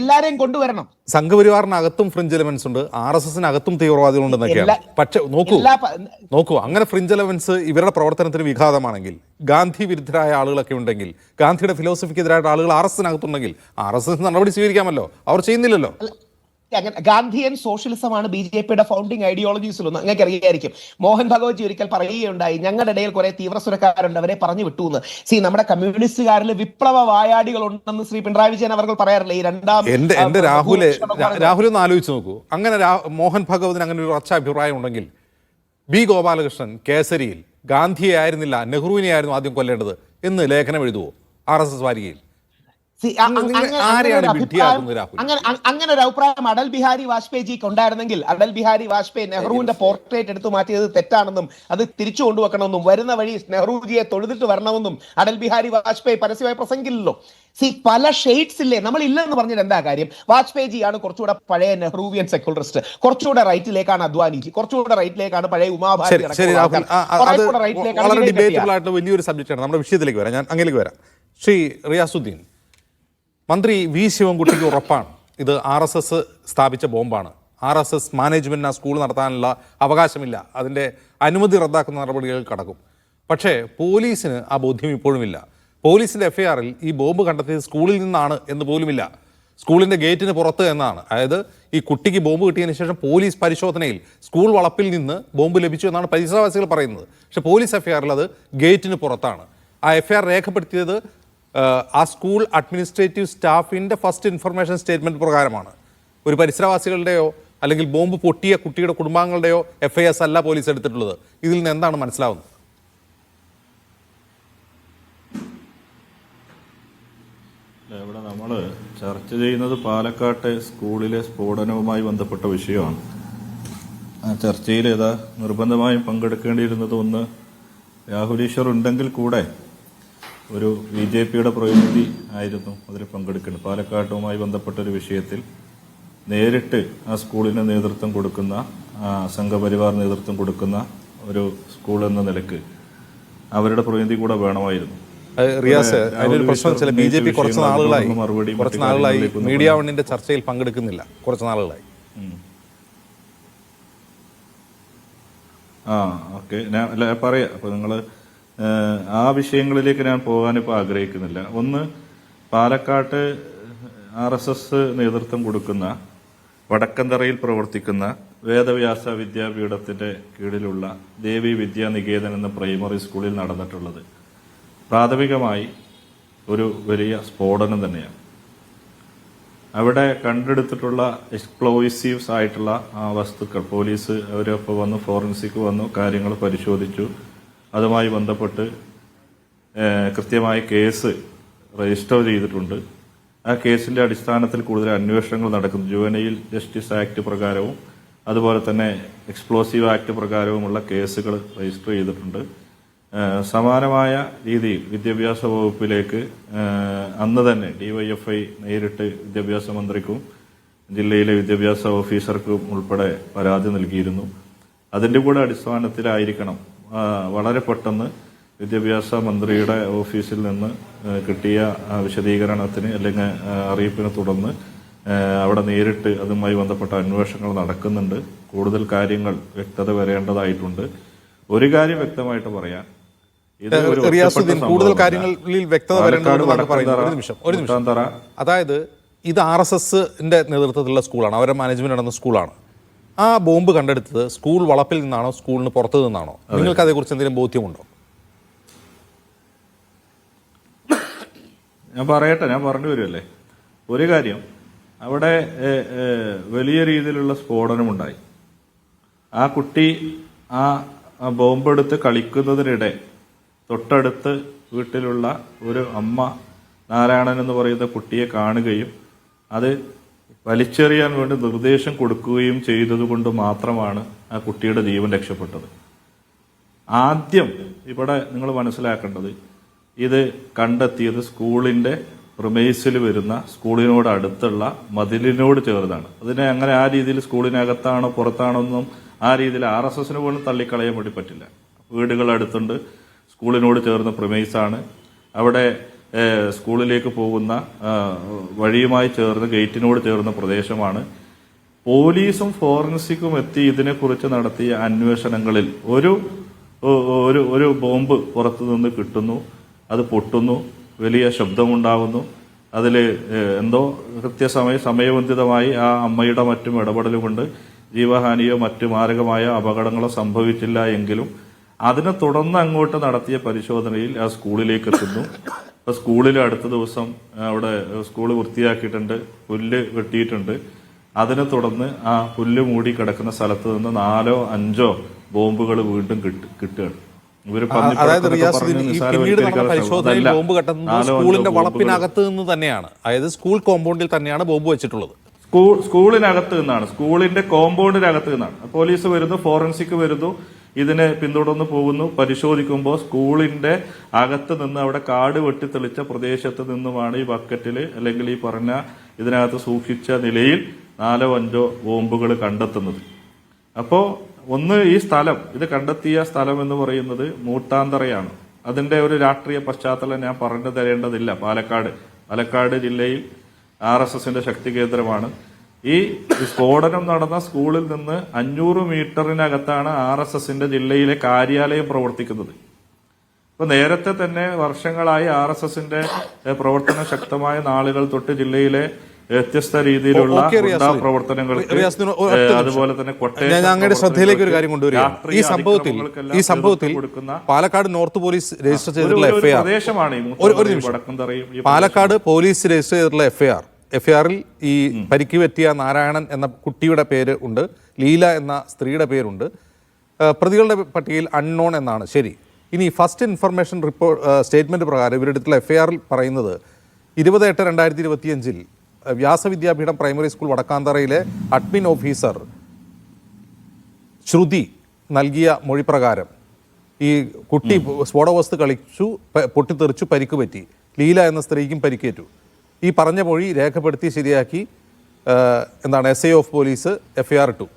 എല്ലാരെയും കൊണ്ടുവരണം. സംഘപരിവാറിനകത്തും ഫ്രിഞ്ച് എലമെന്റ്സ് ഉണ്ട്, RSSനകത്തും തീവ്രവാദികളുണ്ടെന്നൊക്കെയാണ്. പക്ഷെ നോക്കൂ, അങ്ങനെ ഫ്രിഞ്ച് എലമെന്റ്സ് ഇവരുടെ പ്രവർത്തനത്തിന് വിഘാതമാണെങ്കിൽ, ഗാന്ധി വിരുദ്ധരായ ആളുകളൊക്കെ ഉണ്ടെങ്കിൽ, ഗാന്ധിയുടെ ഫിലോസഫിക്കെതിരായിട്ട് ആളുകൾ RSSനകത്തുണ്ടെങ്കിൽ RSS നടപടി സ്വീകരിക്കാമല്ലോ. അവർ ചെയ്യുന്നില്ലല്ലോ. ഗാന്ധിയൻ സോഷ്യലിസമാണ് BJP-യുടെ ഫൗണ്ടിങ് ഐഡിയോളജീസിലൊന്നും. നിങ്ങൾക്ക് അറിയായിരിക്കും, മോഹൻ ഭഗവത്ജി ഒരിക്കൽ പറയുകയുണ്ടായി, ഞങ്ങളുടെ ഇടയിൽ കുറെ തീവ്രസുരക്കാരുണ്ട്, അവരെ പറഞ്ഞു വിട്ടു എന്ന്. നമ്മുടെ കമ്മ്യൂണിസ്റ്റുകാരിൽ വിപ്ലവ വായാടികൾ ഉണ്ടെന്ന് ശ്രീ പിണറായി വിജയൻ അവർ പറയാറില്ല. ഈ എന്റെ രാഹുൽ ഒന്ന് ആലോചിച്ച് നോക്കൂ. അങ്ങനെ മോഹൻ ഭഗവതിന് അങ്ങനെ ഒരു ഉറച്ച അഭിപ്രായം ഉണ്ടെങ്കിൽ B. ഗോപാലകൃഷ്ണൻ കേസരിയിൽ ഗാന്ധിയെ ആയിരുന്നില്ല നെഹ്റുവിനെ ആയിരുന്നു ആദ്യം കൊല്ലേണ്ടത് എന്ന് ലേഖനം എഴുതുവോ RSS വാരികയിൽ? അങ്ങനെ ഒരു അഭിപ്രായം അടൽ ബിഹാരി വാജ്പേയിജിക്ക് ഉണ്ടായിരുന്നെങ്കിൽ, അടൽ ബിഹാരി വാജ്പേയി നെഹ്റുവിന്റെ പോർട്രേറ്റ് എടുത്തു മാറ്റിയത് തെറ്റാണെന്നും അത് തിരിച്ചു കൊണ്ടുവെക്കണമെന്നും വരുന്ന വഴി നെഹ്റുജിയെ തൊഴുതിട്ട് വരണമെന്നും അടൽ ബിഹാരി വാജ്പേയി പരസ്യമായി പ്രസംഗില്ലല്ലോ. പല ഷെയ്ഡ്സ് ഇല്ലേ. നമ്മൾ ഇല്ലെന്ന് പറഞ്ഞിട്ട് എന്താ കാര്യം? വാജ്പേയിജിയാണ് കുറച്ചുകൂടെ പഴയ നെഹ്റുവിയൻ സെക്യുലറിസ്റ്റ്, കുറച്ചുകൂടെ റൈറ്റിലേക്കാണ് അദ്വാനിജി, കുറച്ചുകൂടെ റൈറ്റിലേക്കാണ് പഴയ ഉമാഭാരതി. വലിയൊരു സബ്ജക്റ്റാണ്. നമ്മുടെ വിഷയത്തിലേക്ക് വരാം, ഞാൻ അങ്ങനെയൊക്കെ വരാം. ശ്രീ റിയാസുദ്ദീൻ, മന്ത്രി V. ശിവൻകുട്ടിക്ക് ഉറപ്പാണ് ഇത് RSS സ്ഥാപിച്ച ബോംബാണ്. RSS മാനേജ്മെന്റിന് ആ സ്കൂൾ നടത്താനുള്ള അവകാശമില്ല, അതിൻ്റെ അനുമതി റദ്ദാക്കുന്ന നടപടികൾ കടക്കും. പക്ഷേ പോലീസിന് ആ ബോധ്യം ഇപ്പോഴുമില്ല. പോലീസിൻ്റെ FIR-ൽ ഈ ബോംബ് കണ്ടെത്തിയത് സ്കൂളിൽ നിന്നാണ് എന്ന് പോലുമില്ല, സ്കൂളിൻ്റെ ഗേറ്റിന് പുറത്ത് എന്നാണ്. അതായത് ഈ കുട്ടിക്ക് ബോംബ് കിട്ടിയതിന് ശേഷം പോലീസ് പരിശോധനയിൽ സ്കൂൾ വളപ്പിൽ നിന്ന് ബോംബ് ലഭിച്ചു എന്നാണ് പരിസരവാസികൾ പറയുന്നത്. പക്ഷേ പോലീസ് FIR-ൽ അത് ഗേറ്റിന് പുറത്താണ്. ആ FIR രേഖപ്പെടുത്തിയത് ആ സ്കൂൾ അഡ്മിനിസ്ട്രേറ്റീവ് സ്റ്റാഫിൻ്റെ ഫസ്റ്റ് ഇൻഫർമേഷൻ സ്റ്റേറ്റ്മെൻറ്റ് പ്രകാരമാണ്. ഒരു പരിസരവാസികളുടെയോ അല്ലെങ്കിൽ ബോംബ് പൊട്ടിയ കുട്ടിയുടെ കുടുംബാംഗങ്ങളുടെയോ FIRs അല്ല പോലീസ് എടുത്തിട്ടുള്ളത്. ഇതിൽ നിന്ന് എന്താണ് മനസ്സിലാവുന്നത്? ഇവിടെ നമ്മൾ ചർച്ച ചെയ്യുന്നത് പാലക്കാട്ടെ സ്കൂളിലെ സ്ഫോടനവുമായി ബന്ധപ്പെട്ട വിഷയമാണ്. ആ ചർച്ചയിൽ നിർബന്ധമായും പങ്കെടുക്കേണ്ടിയിരുന്നത് ഒന്ന് രാഹുൽ ഈശ്വർ ഉണ്ടെങ്കിൽ കൂടെ ഒരു BJP-യുടെ പ്രതിനിധി ആയിരുന്നു അതിൽ പങ്കെടുക്കുന്നത്. പാലക്കാട്ടുമായി ബന്ധപ്പെട്ട ഒരു വിഷയത്തിൽ നേരിട്ട് ആ സ്കൂളിന് നേതൃത്വം കൊടുക്കുന്ന, സംഘപരിവാർ നേതൃത്വം കൊടുക്കുന്ന ഒരു സ്കൂൾ എന്ന നിലക്ക് അവരുടെ പ്രതിനിധി കൂടെ വേണമായിരുന്നു. റിയാസ്, അതിനൊരു പ്രശ്നം ചില BJP കുറച്ച് നാളുകളായി മീഡിയ വണ്ണിന്റെ ചർച്ചയിൽ പങ്കെടുക്കുന്നില്ല. കുറച്ച് നാളുകളായി. ഓക്കെ, ഞാൻ പറയാം. അപ്പൊ നിങ്ങൾ ആ വിഷയങ്ങളിലേക്ക് ഞാൻ പോകാനിപ്പോൾ ആഗ്രഹിക്കുന്നില്ല. ഒന്ന്, പാലക്കാട്ട് RSS നേതൃത്വം കൊടുക്കുന്ന വടക്കന്തറയിൽ പ്രവർത്തിക്കുന്ന വേദവ്യാസ വിദ്യാപീഠത്തിന്റെ കീഴിലുള്ള ദേവി വിദ്യാനികേതൻ എന്ന പ്രൈമറി സ്കൂളിൽ നടന്നിട്ടുള്ളത് പ്രാഥമികമായി ഒരു വലിയ സ്ഫോടനം തന്നെയാണ്. അവിടെ കണ്ടെടുത്തിട്ടുള്ള എക്സ്പ്ലോസീവ്സ് ആയിട്ടുള്ള വസ്തുക്കൾ പോലീസ് അവരൊപ്പം വന്നു, ഫോറൻസിക് വന്നു, കാര്യങ്ങൾ പരിശോധിച്ചു. അതുമായി ബന്ധപ്പെട്ട് കൃത്യമായ കേസ് രജിസ്റ്റർ ചെയ്തിട്ടുണ്ട്. ആ കേസിന്റെ അടിസ്ഥാനത്തിൽ കൂടുതൽ അന്വേഷണങ്ങൾ നടക്കുന്നു. ജുവനൈൽ ജസ്റ്റിസ് ആക്ട് പ്രകാരവും അതുപോലെ തന്നെ എക്സ്പ്ലോസീവ് ആക്ട് പ്രകാരവുമുള്ള കേസുകൾ രജിസ്റ്റർ ചെയ്തിട്ടുണ്ട്. സമാനമായ രീതിയിൽ വിദ്യാഭ്യാസ വകുപ്പിലേക്ക് അന്ന് തന്നെ ഡിവൈഎഫ്ഐ നേരിട്ട് വിദ്യാഭ്യാസ മന്ത്രിക്കും ജില്ലയിലെ വിദ്യാഭ്യാസ ഓഫീസർക്കും ഉൾപ്പെടെ പരാതി നൽകിയിരുന്നു. അതിൻ്റെ കൂടെ അടിസ്ഥാനത്തിലായിരിക്കണം വളരെ പെട്ടെന്ന് വിദ്യാഭ്യാസ മന്ത്രിയുടെ ഓഫീസിൽ നിന്ന് കിട്ടിയ വിശദീകരണത്തിന് അല്ലെങ്കിൽ അറിയിപ്പിനെ തുടർന്ന് അവിടെ നേരിട്ട് അതുമായി ബന്ധപ്പെട്ട അന്വേഷണങ്ങൾ നടക്കുന്നുണ്ട്. കൂടുതൽ കാര്യങ്ങൾ വ്യക്തത വരേണ്ടതായിട്ടുണ്ട്. ഒരു കാര്യം വ്യക്തമായിട്ട് പറയാൻ, ഇത് ഒരു കൂടുതൽ കാര്യങ്ങളിൽ വ്യക്തത വരേണ്ടതെന്ന് പറയുന്നത് ഒരു നിമിഷം. അതായത് ഇത് RSSന്റെ നേതൃത്വത്തിലുള്ള സ്കൂളാണ്, അവരുടെ മാനേജ്മെന്റ് നടന്ന സ്കൂളാണ്. ആ ബോംബ് കണ്ടെടുത്തത് സ്കൂൾ വളപ്പിൽ നിന്നാണോ സ്കൂളിന് പുറത്തു നിന്നാണോ? നിങ്ങൾക്ക് അതേക്കുറിച്ച് എന്തെങ്കിലും ബോധ്യമുണ്ടോ? ഞാൻ പറയട്ടെ, ഞാൻ പറഞ്ഞു വരുമല്ലേ. ഒരു കാര്യം, അവിടെ വലിയ രീതിയിലുള്ള സ്ഫോടനമുണ്ടായി. ആ കുട്ടി ആ ബോംബെടുത്ത് കളിക്കുന്നതിനിടെ തൊട്ടടുത്ത് വീട്ടിലുള്ള ഒരു അമ്മ നാരായണൻ എന്ന് പറയുന്ന കുട്ടിയെ കാണുകയും അത് വലിച്ചെറിയാൻ വേണ്ടി നിർദ്ദേശം കൊടുക്കുകയും ചെയ്തതുകൊണ്ട് മാത്രമാണ് ആ കുട്ടിയുടെ ജീവൻ രക്ഷപ്പെട്ടത്. ആദ്യം ഇവിടെ നിങ്ങൾ മനസ്സിലാക്കേണ്ടത്, ഇത് കണ്ടെത്തിയത് സ്കൂളിന്റെ പ്രിമൈസിൽ വരുന്ന സ്കൂളിനോട് അടുത്തുള്ള മതിലിനോട് ചേർന്നാണ്. അതിനെ അങ്ങനെ ആ രീതിയിൽ സ്കൂളിനകത്താണോ പുറത്താണോ എന്നും ആ രീതിയിൽ RSSന് പോലും തള്ളിക്കളയാൻ വേണ്ടി പറ്റില്ല. വീടുകൾ അടുത്തുണ്ട്, സ്കൂളിനോട് ചേർന്ന പ്രിമൈസാണ്. അവിടെ സ്കൂളിലേക്ക് പോകുന്ന വഴിയുമായി ചേർന്ന് ഗേറ്റിനോട് ചേർന്ന പ്രദേശമാണ്. പോലീസും ഫോറൻസിക്കും എത്തി ഇതിനെക്കുറിച്ച് നടത്തിയ അന്വേഷണങ്ങളിൽ ഒരു ബോംബ് പുറത്തു നിന്ന് കിട്ടുന്നു, അത് പൊട്ടുന്നു, വലിയ ശബ്ദമുണ്ടാവുന്നു. അതിൽ എന്തോ സമയബന്ധിതമായി ആ അമ്മയുടെ മറ്റും ഇടപെടലുകൊണ്ട് ജീവഹാനിയോ മറ്റു മാരകമായ അപകടങ്ങളോ സംഭവിച്ചില്ല എങ്കിലും അതിനെ തുടർന്ന് അങ്ങോട്ട് നടത്തിയ പരിശോധനയിൽ ആ സ്കൂളിലേക്ക് എത്തുന്നു. അപ്പൊ സ്കൂളിൽ അടുത്ത ദിവസം അവിടെ സ്കൂള് വൃത്തിയാക്കിയിട്ടുണ്ട്, പുല്ല് വെട്ടിയിട്ടുണ്ട്. അതിനെ തുടർന്ന് ആ പുല്ല് മൂടി കിടക്കുന്ന സ്ഥലത്ത് നിന്ന് 4 or 5 ബോംബുകൾ വീണ്ടും കിട്ടുകയാണ്. അതായത് പിന്നീട് നടന്ന പരിശോധനയിൽ ബോംബ് കണ്ടെത്തുന്നത് സ്കൂളിന്റെ വളപ്പിനകത്ത് നിന്ന് തന്നെയാണ്. അതായത് സ്കൂൾ കോമ്പൗണ്ടിൽ തന്നെയാണ് ബോംബ് വെച്ചിട്ടുള്ളത്. സ്കൂളിനകത്ത് നിന്നാണ്, സ്കൂളിന്റെ കോമ്പൗണ്ടിനകത്ത് നിന്നാണ്. പോലീസ് വരുന്നു, ഫോറൻസിക് വരുന്നു, ഇതിനെ പിന്തുടർന്ന് പോകുന്നു. പരിശോധിക്കുമ്പോൾ സ്കൂളിന്റെ അകത്ത് നിന്ന് അവിടെ കാട് വെട്ടിത്തെളിച്ച പ്രദേശത്ത് നിന്നുമാണ് ഈ ബക്കറ്റില് അല്ലെങ്കിൽ ഈ പറഞ്ഞ ഇതിനകത്ത് സൂക്ഷിച്ച നിലയിൽ 4 or 5 ബോംബുകൾ കണ്ടെത്തുന്നത്. അപ്പോ ഒന്ന്, ഈ സ്ഥലം, ഇത് കണ്ടെത്തിയ സ്ഥലം എന്ന് പറയുന്നത് മൂട്ടാന്തറയാണ്. അതിന്റെ ഒരു രാഷ്ട്രീയ പശ്ചാത്തലം ഞാൻ പറഞ്ഞു തരേണ്ടതില്ല. പാലക്കാട് ജില്ലയിൽ RSSന്റെ ശക്തി കേന്ദ്രമാണ്. ഈ സ്ഫോടനം നടന്ന സ്കൂളിൽ നിന്ന് 500 മീറ്ററിനകത്താണ് RSSന്റെ ജില്ലയിലെ കാര്യാലയം പ്രവർത്തിക്കുന്നത്. ഇപ്പൊ നേരത്തെ തന്നെ വർഷങ്ങളായി RSSന്റെ പ്രവർത്തനം ശക്തമായ നാളുകൾ തൊട്ട് ജില്ലയിലെ വ്യത്യസ്ത രീതിയിലുള്ള പ്രവർത്തനങ്ങൾ, അതുപോലെ തന്നെ ഞങ്ങളുടെ ശ്രദ്ധയിലേക്ക് ഒരു കാര്യം കൊണ്ടുവരികയാണ്. ഈ സംഭവത്തിൽ പാലക്കാട് നോർത്ത് പോലീസ് രജിസ്റ്റർ ചെയ്തിട്ടുള്ള പാലക്കാട് പോലീസ് രജിസ്റ്റർ ചെയ്തിട്ടുള്ള എഫ്ഐആറിൽ ഈ പരിക്ക് പറ്റിയ നാരായണൻ എന്ന കുട്ടിയുടെ പേര് ഉണ്ട്, ലീല എന്ന സ്ത്രീയുടെ പേരുണ്ട്. പ്രതികളുടെ പട്ടികയിൽ അൺനോൺ എന്നാണ്. ശരി, ഇനി ഫസ്റ്റ് ഇൻഫർമേഷൻ സ്റ്റേറ്റ്മെന്റ് പ്രകാരം ഇവരെടുത്തുള്ള എഫ്ഐആറിൽ പറയുന്നത് 20/8/2025 വ്യാസവിദ്യാപീഠം പ്രൈമറി സ്കൂൾ വടക്കാന്തറയിലെ അഡ്മിൻ ഓഫീസർ ശ്രുതി നൽകിയ മൊഴി പ്രകാരം ഈ കുട്ടി സ്ഫോടവസ്തു കളിച്ചു, പൊട്ടിത്തെറിച്ചു, പരിക്ക് പറ്റി. ലീല എന്ന സ്ത്രീക്കും പരിക്കേറ്റു. ഈ പറഞ്ഞ മൊഴി രേഖപ്പെടുത്തി ശരിയാക്കി SI ഓഫ് പോലീസ് എഫ്ഐആർ ഇട്ടു.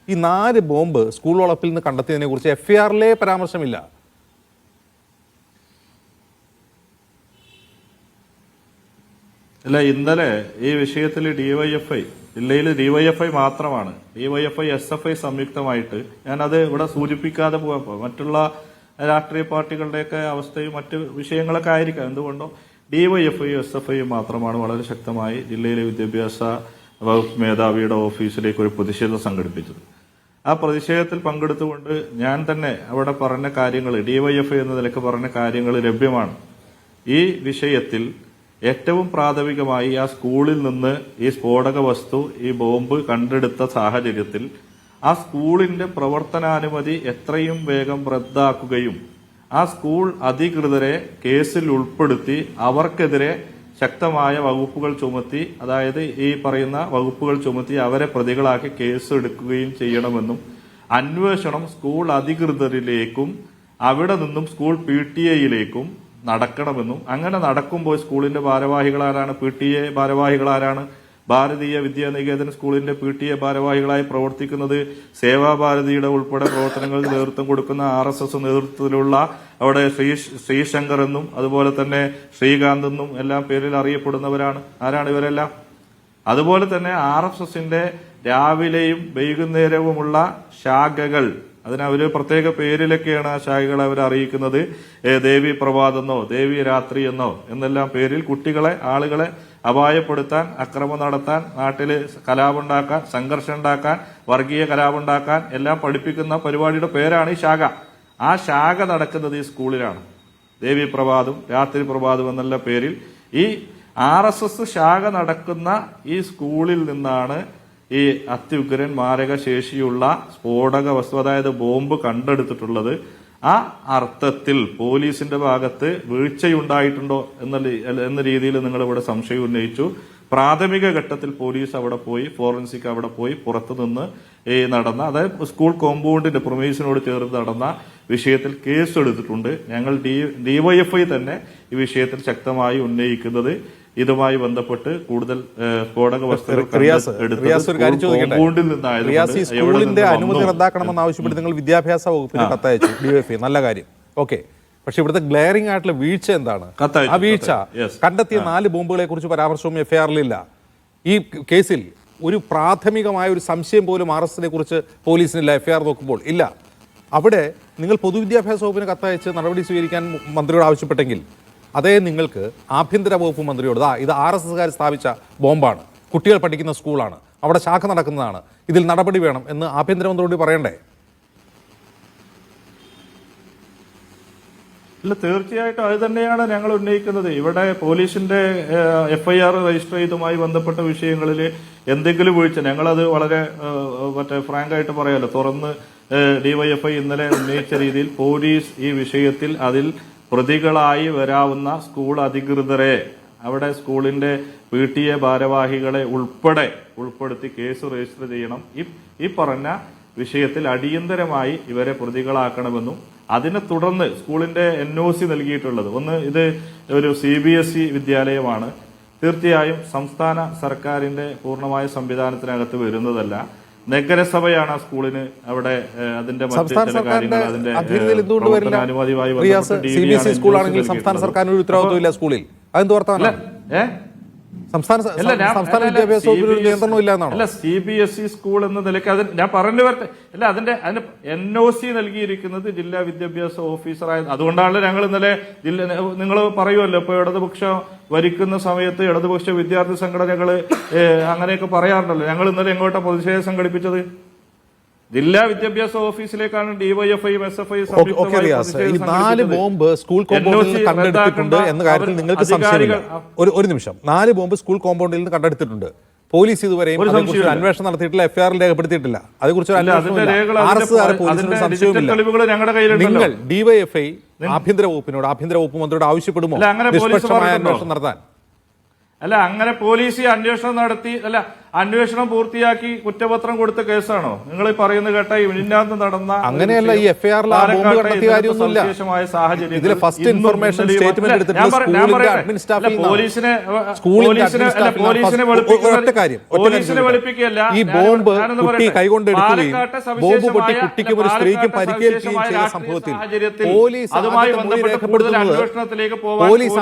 ഈ 4 ബോംബ് സ്കൂൾ വളപ്പിൽ നിന്ന് കണ്ടെത്തിയതിനെ കുറിച്ച് എഫ്ഐആറിലെ പരാമർശമില്ല. അല്ല, ഇന്നലെ ഈ വിഷയത്തിൽ ജില്ലയിൽ ഡിവൈഎഫ്ഐ മാത്രമാണ്, ഡിവൈഎഫ്ഐ SFI സംയുക്തമായിട്ട്, ഞാനത് ഇവിടെ സൂചിപ്പിക്കാതെ പോയപ്പോൾ മറ്റുള്ള രാഷ്ട്രീയ പാർട്ടികളുടെയൊക്കെ അവസ്ഥയും മറ്റ് വിഷയങ്ങളൊക്കെ ആയിരിക്കാം, എന്തുകൊണ്ടോ ഡിവൈഎഫ്ഐയും SFIയും മാത്രമാണ് വളരെ ശക്തമായി ജില്ലയിലെ വിദ്യാഭ്യാസ വകുപ്പ് മേധാവിയുടെ ഓഫീസിലേക്ക് ഒരു പ്രതിഷേധം സംഘടിപ്പിച്ചത്. ആ പ്രതിഷേധത്തിൽ പങ്കെടുത്തുകൊണ്ട് ഞാൻ തന്നെ അവിടെ പറഞ്ഞ കാര്യങ്ങൾ, ഡിവൈഎഫ്ഐ എന്ന നിലയ്ക്ക് പറഞ്ഞ കാര്യങ്ങൾ ലഭ്യമാണ്. ഈ വിഷയത്തിൽ ഏറ്റവും പ്രാഥമികമായി ആ സ്കൂളിൽ നിന്ന് ഈ സ്ഫോടക വസ്തു, ഈ ബോംബ് കണ്ടെടുത്ത സാഹചര്യത്തിൽ ആ സ്കൂളിന്റെ പ്രവർത്തനാനുമതി എത്രയും വേഗം റദ്ദാക്കുകയും ആ സ്കൂൾ അധികൃതരെ കേസിൽ ഉൾപ്പെടുത്തി അവർക്കെതിരെ ശക്തമായ വകുപ്പുകൾ ചുമത്തി, അതായത് ഈ പറയുന്ന വകുപ്പുകൾ ചുമത്തി അവരെ പ്രതികളാക്കി കേസ് എടുക്കുകയും ചെയ്യണമെന്നും അന്വേഷണം സ്കൂൾ അധികൃതരിലേക്കും അവിടെ നിന്നും സ്കൂൾ PTA നടക്കണമെന്നും, അങ്ങനെ നടക്കുമ്പോൾ സ്കൂളിന്റെ ഭാരവാഹികളാരാണ്, PTA ഭാരവാഹികളാരാണ്, ഭാരതീയ വിദ്യാനികേതൻ സ്കൂളിന്റെ PTA ഭാരവാഹികളായി പ്രവർത്തിക്കുന്നത് സേവാഭാരതിയുടെ ഉൾപ്പെടെ പ്രവർത്തനങ്ങൾക്ക് നേതൃത്വം കൊടുക്കുന്ന RSS നേതൃത്വത്തിലുള്ള അവിടെ ശ്രീശങ്കർ എന്നും അതുപോലെ തന്നെ ശ്രീകാന്ത് എന്നും എല്ലാം പേരിൽ അറിയപ്പെടുന്നവരാണ്. ആരാണ് ഇവരെല്ലാം? അതുപോലെ തന്നെ RSSന്റെ രാവിലെയും വൈകുന്നേരവുമുള്ള ശാഖകൾ, അതിനവര് പ്രത്യേക പേരിലൊക്കെയാണ് ആ ശാഖകൾ അവർ അറിയിക്കുന്നത്. ദേവി പ്രഭാതെന്നോ ദേവി രാത്രി എന്നോ എന്നെല്ലാം പേരിൽ കുട്ടികളെ, ആളുകളെ അപായപ്പെടുത്താൻ, അക്രമം നടത്താൻ, നാട്ടിൽ കലാപമുണ്ടാക്കാൻ, സംഘർഷം ഉണ്ടാക്കാൻ, വർഗീയ കലാപമുണ്ടാക്കാൻ എല്ലാം പഠിപ്പിക്കുന്ന പരിപാടിയുടെ പേരാണ് ഈ ശാഖ. ആ ശാഖ നടക്കുന്നത് ഈ സ്കൂളിലാണ്. ദേവി പ്രഭാതും രാത്രി പ്രഭാതും എന്നുള്ള പേരിൽ ഈ RSS ശാഖ നടക്കുന്ന ഈ സ്കൂളിൽ നിന്നാണ് ഈ അത്യുഗ്രൻ മാരക ശേഷിയുള്ള സ്ഫോടക വസ്തു, അതായത് ബോംബ് കണ്ടെടുത്തിട്ടുള്ളത്. ആ അർത്ഥത്തിൽ പോലീസിന്റെ ഭാഗത്ത് വീഴ്ചയുണ്ടായിട്ടുണ്ടോ എന്ന രീതിയിൽ നിങ്ങൾ ഇവിടെ സംശയം ഉന്നയിച്ചു. പ്രാഥമിക ഘട്ടത്തിൽ പോലീസ് അവിടെ പോയി, ഫോറൻസിക് അവിടെ പോയി, പുറത്തുനിന്ന് നടന്ന, അതായത് സ്കൂൾ കോമ്പൗണ്ടിന്റെ പ്രൊമീസിനോട് ചേർന്ന് നടന്ന വിഷയത്തിൽ കേസ് എടുത്തിട്ടുണ്ട്. ഞങ്ങൾ DYFI തന്നെ ഈ വിഷയത്തിൽ ശക്തമായി ഉന്നയിക്കുന്നത് ഇതുമായി ബന്ധപ്പെട്ട് കൂടുതൽ സ്ഫോടക വസ്തുക്കൾ സ്കൂളിന്റെ അനുമതി റദ്ദാക്കണമെന്ന് ആവശ്യപ്പെട്ട് നിങ്ങൾ വിദ്യാഭ്യാസ വകുപ്പിന് കത്തയച്ചു DYFI, നല്ല കാര്യം, ഓക്കെ. പക്ഷെ ഇവിടുത്തെ ഗ്ലെയറിംഗ് ആയിട്ടുള്ള വീഴ്ച എന്താണ്? ആ വീഴ്ച കണ്ടെത്തിയ 4 ബോംബുകളെ കുറിച്ച് പരാമർശവും FIR-ലില്ല. ഈ കേസിൽ ഒരു പ്രാഥമികമായ ഒരു സംശയം പോലും RSSനെ കുറിച്ച് പോലീസിനില്ല. FIR നോക്കുമ്പോൾ ഇല്ല. അവിടെ നിങ്ങൾ പൊതുവിദ്യാഭ്യാസ വകുപ്പിന് കത്തയച്ച് നടപടി സ്വീകരിക്കാൻ മന്ത്രിയോട് ആവശ്യപ്പെട്ടെങ്കിൽ അതേ നിങ്ങൾക്ക് ആഭ്യന്തര വകുപ്പ് മന്ത്രിയോട് ഇത് RSSകാർ സ്ഥാപിച്ച ബോംബാണ്, കുട്ടികൾ പഠിക്കുന്ന സ്കൂളാണ്, അവിടെ ശാഖ നടക്കുന്നതാണ്, ഇതിൽ നടപടി വേണം എന്ന് ആഭ്യന്തരമന്ത്രിയോട് പറയണ്ടേ? ഇല്ല, തീർച്ചയായിട്ടും അത് തന്നെയാണ് ഞങ്ങൾ ഉന്നയിക്കുന്നത്. ഇവിടെ പോലീസിന്റെ FIR രജിസ്റ്റർ ചെയ്തതുമായി ബന്ധപ്പെട്ട വിഷയങ്ങളിൽ എന്തെങ്കിലും വീഴ്ച, ഞങ്ങളത് വളരെ ഫ്രാങ്കായിട്ട് പറയാലോ, തുറന്ന് DYFI ഇന്നലെ ഉന്നയിച്ച രീതിയിൽ പോലീസ് ഈ വിഷയത്തിൽ അതിൽ പ്രതികളായി വരാവുന്ന സ്കൂൾ അധികൃതരെ, അവിടെ സ്കൂളിന്റെ PTA ഭാരവാഹികളെ ഉൾപ്പെടുത്തി കേസ് രജിസ്റ്റർ ചെയ്യണം. ഈ പറഞ്ഞ വിഷയത്തിൽ അടിയന്തരമായി ഇവരെ പ്രതികളാക്കണമെന്നും അതിനെ തുടർന്ന് സ്കൂളിന്റെ NOC നൽകിയിട്ടുള്ളത്, ഒന്ന് ഇത് ഒരു CBSE വിദ്യാലയമാണ്, തീർച്ചയായും സംസ്ഥാന സർക്കാരിന്റെ പൂർണ്ണമായ സംവിധാനത്തിനകത്ത് വരുന്നതല്ല. നഗരസഭയാണ് ആ സ്കൂളിന് അവിടെ അതിന്റെ മറ്റ് ചില കാര്യങ്ങൾ അതിന്റെ അനുമതിയുമായി CBSE സ്കൂളാണെങ്കിൽ സംസ്ഥാന സർക്കാരിന് ഒരു ഉത്തരവാദിത്വമില്ല സ്കൂളിൽ, അതെന്ത് വർത്തമാനം? സംസ്ഥാന വിദ്യാഭ്യാസ വകുപ്പിന് നിയന്ത്രണമില്ല എന്നാണ്. അല്ല, CBSE സ്കൂൾ എന്ന നിലയ്ക്ക് അത് ഞാൻ പറഞ്ഞു വരട്ടെ. അല്ല, അതിന്റെ NOC നൽകിയിരിക്കുന്നത് ജില്ലാ വിദ്യാഭ്യാസ ഓഫീസറായ, അതുകൊണ്ടാണ് ഞങ്ങൾ ഇന്നലെ നിങ്ങൾ പറയുമല്ലോ, ഇപ്പൊ ഇടതുപക്ഷം ഭരിക്കുന്ന സമയത്ത് ഇടതുപക്ഷ വിദ്യാർത്ഥി സംഘടനകൾ അങ്ങനെയൊക്കെ പറയാറുണ്ടല്ലോ. ഞങ്ങൾ ഇന്നലെ എങ്ങോട്ടാ പ്രതിഷേധം സംഘടിപ്പിച്ചത്? ജില്ലാ വിദ്യാഭ്യാസ ഓഫീസിലേക്കാണ് DYFIയും SFIയും ഈ 4 ബോംബ് സ്കൂൾ കോമ്പൗണ്ടിൽ നിന്ന് കണ്ടെടുത്തിട്ടുണ്ട് എന്ന കാര്യത്തിൽ നിങ്ങൾക്ക് സംശയമില്ല? ഒരു നിമിഷം, 4 ബോംബ് സ്കൂൾ കോമ്പൗണ്ടിൽ നിന്ന് കണ്ടെടുത്തിട്ടുണ്ട്. പോലീസ് ഇതുവരെയും അതേക്കുറിച്ച് അന്വേഷണം നടത്തിയിട്ടില്ല, FIR രേഖപ്പെടുത്തിയിട്ടില്ല. അതേക്കുറിച്ച് നിങ്ങൾ DYFI ആഭ്യന്തര വകുപ്പിനോട്, ആഭ്യന്തര വകുപ്പ് മന്ത്രിയോട് ആവശ്യപ്പെടുമോ നിഷ്പക്ഷമായ അന്വേഷണം നടത്താൻ? അല്ല, അങ്ങനെ പോലീസ് അന്വേഷണം നടത്തി, അല്ല അന്വേഷണം പൂർത്തിയാക്കി കുറ്റപത്രം കൊടുത്ത കേസാണോ നിങ്ങൾ പറയുന്നത്? കേട്ട ഇതിനകത്ത് നടന്ന അങ്ങനെയല്ല, ഈ FIR-ൽ ആ ബോംബ് കണ്ടെത്തിയ കാര്യമൊന്നുമില്ല. ഇതിലെ ഫസ്റ്റ് ഇൻഫർമേഷൻ സ്റ്റേറ്റ്മെന്റ് എടുത്തിട്ട് സ്കൂളിന്റെ അഡ്മിൻ സ്റ്റാഫിൽ ഈ ബോംബ് കുട്ടി കൈകൊണ്ട് എടുക്കുകയും ബോംബ് പൊട്ടി കുട്ടിക്കും ഒരു സ്ത്രീക്കും പരിക്കേൽക്കുകയും ചെയ്ത സംഭവത്തിൽ പോലീസ്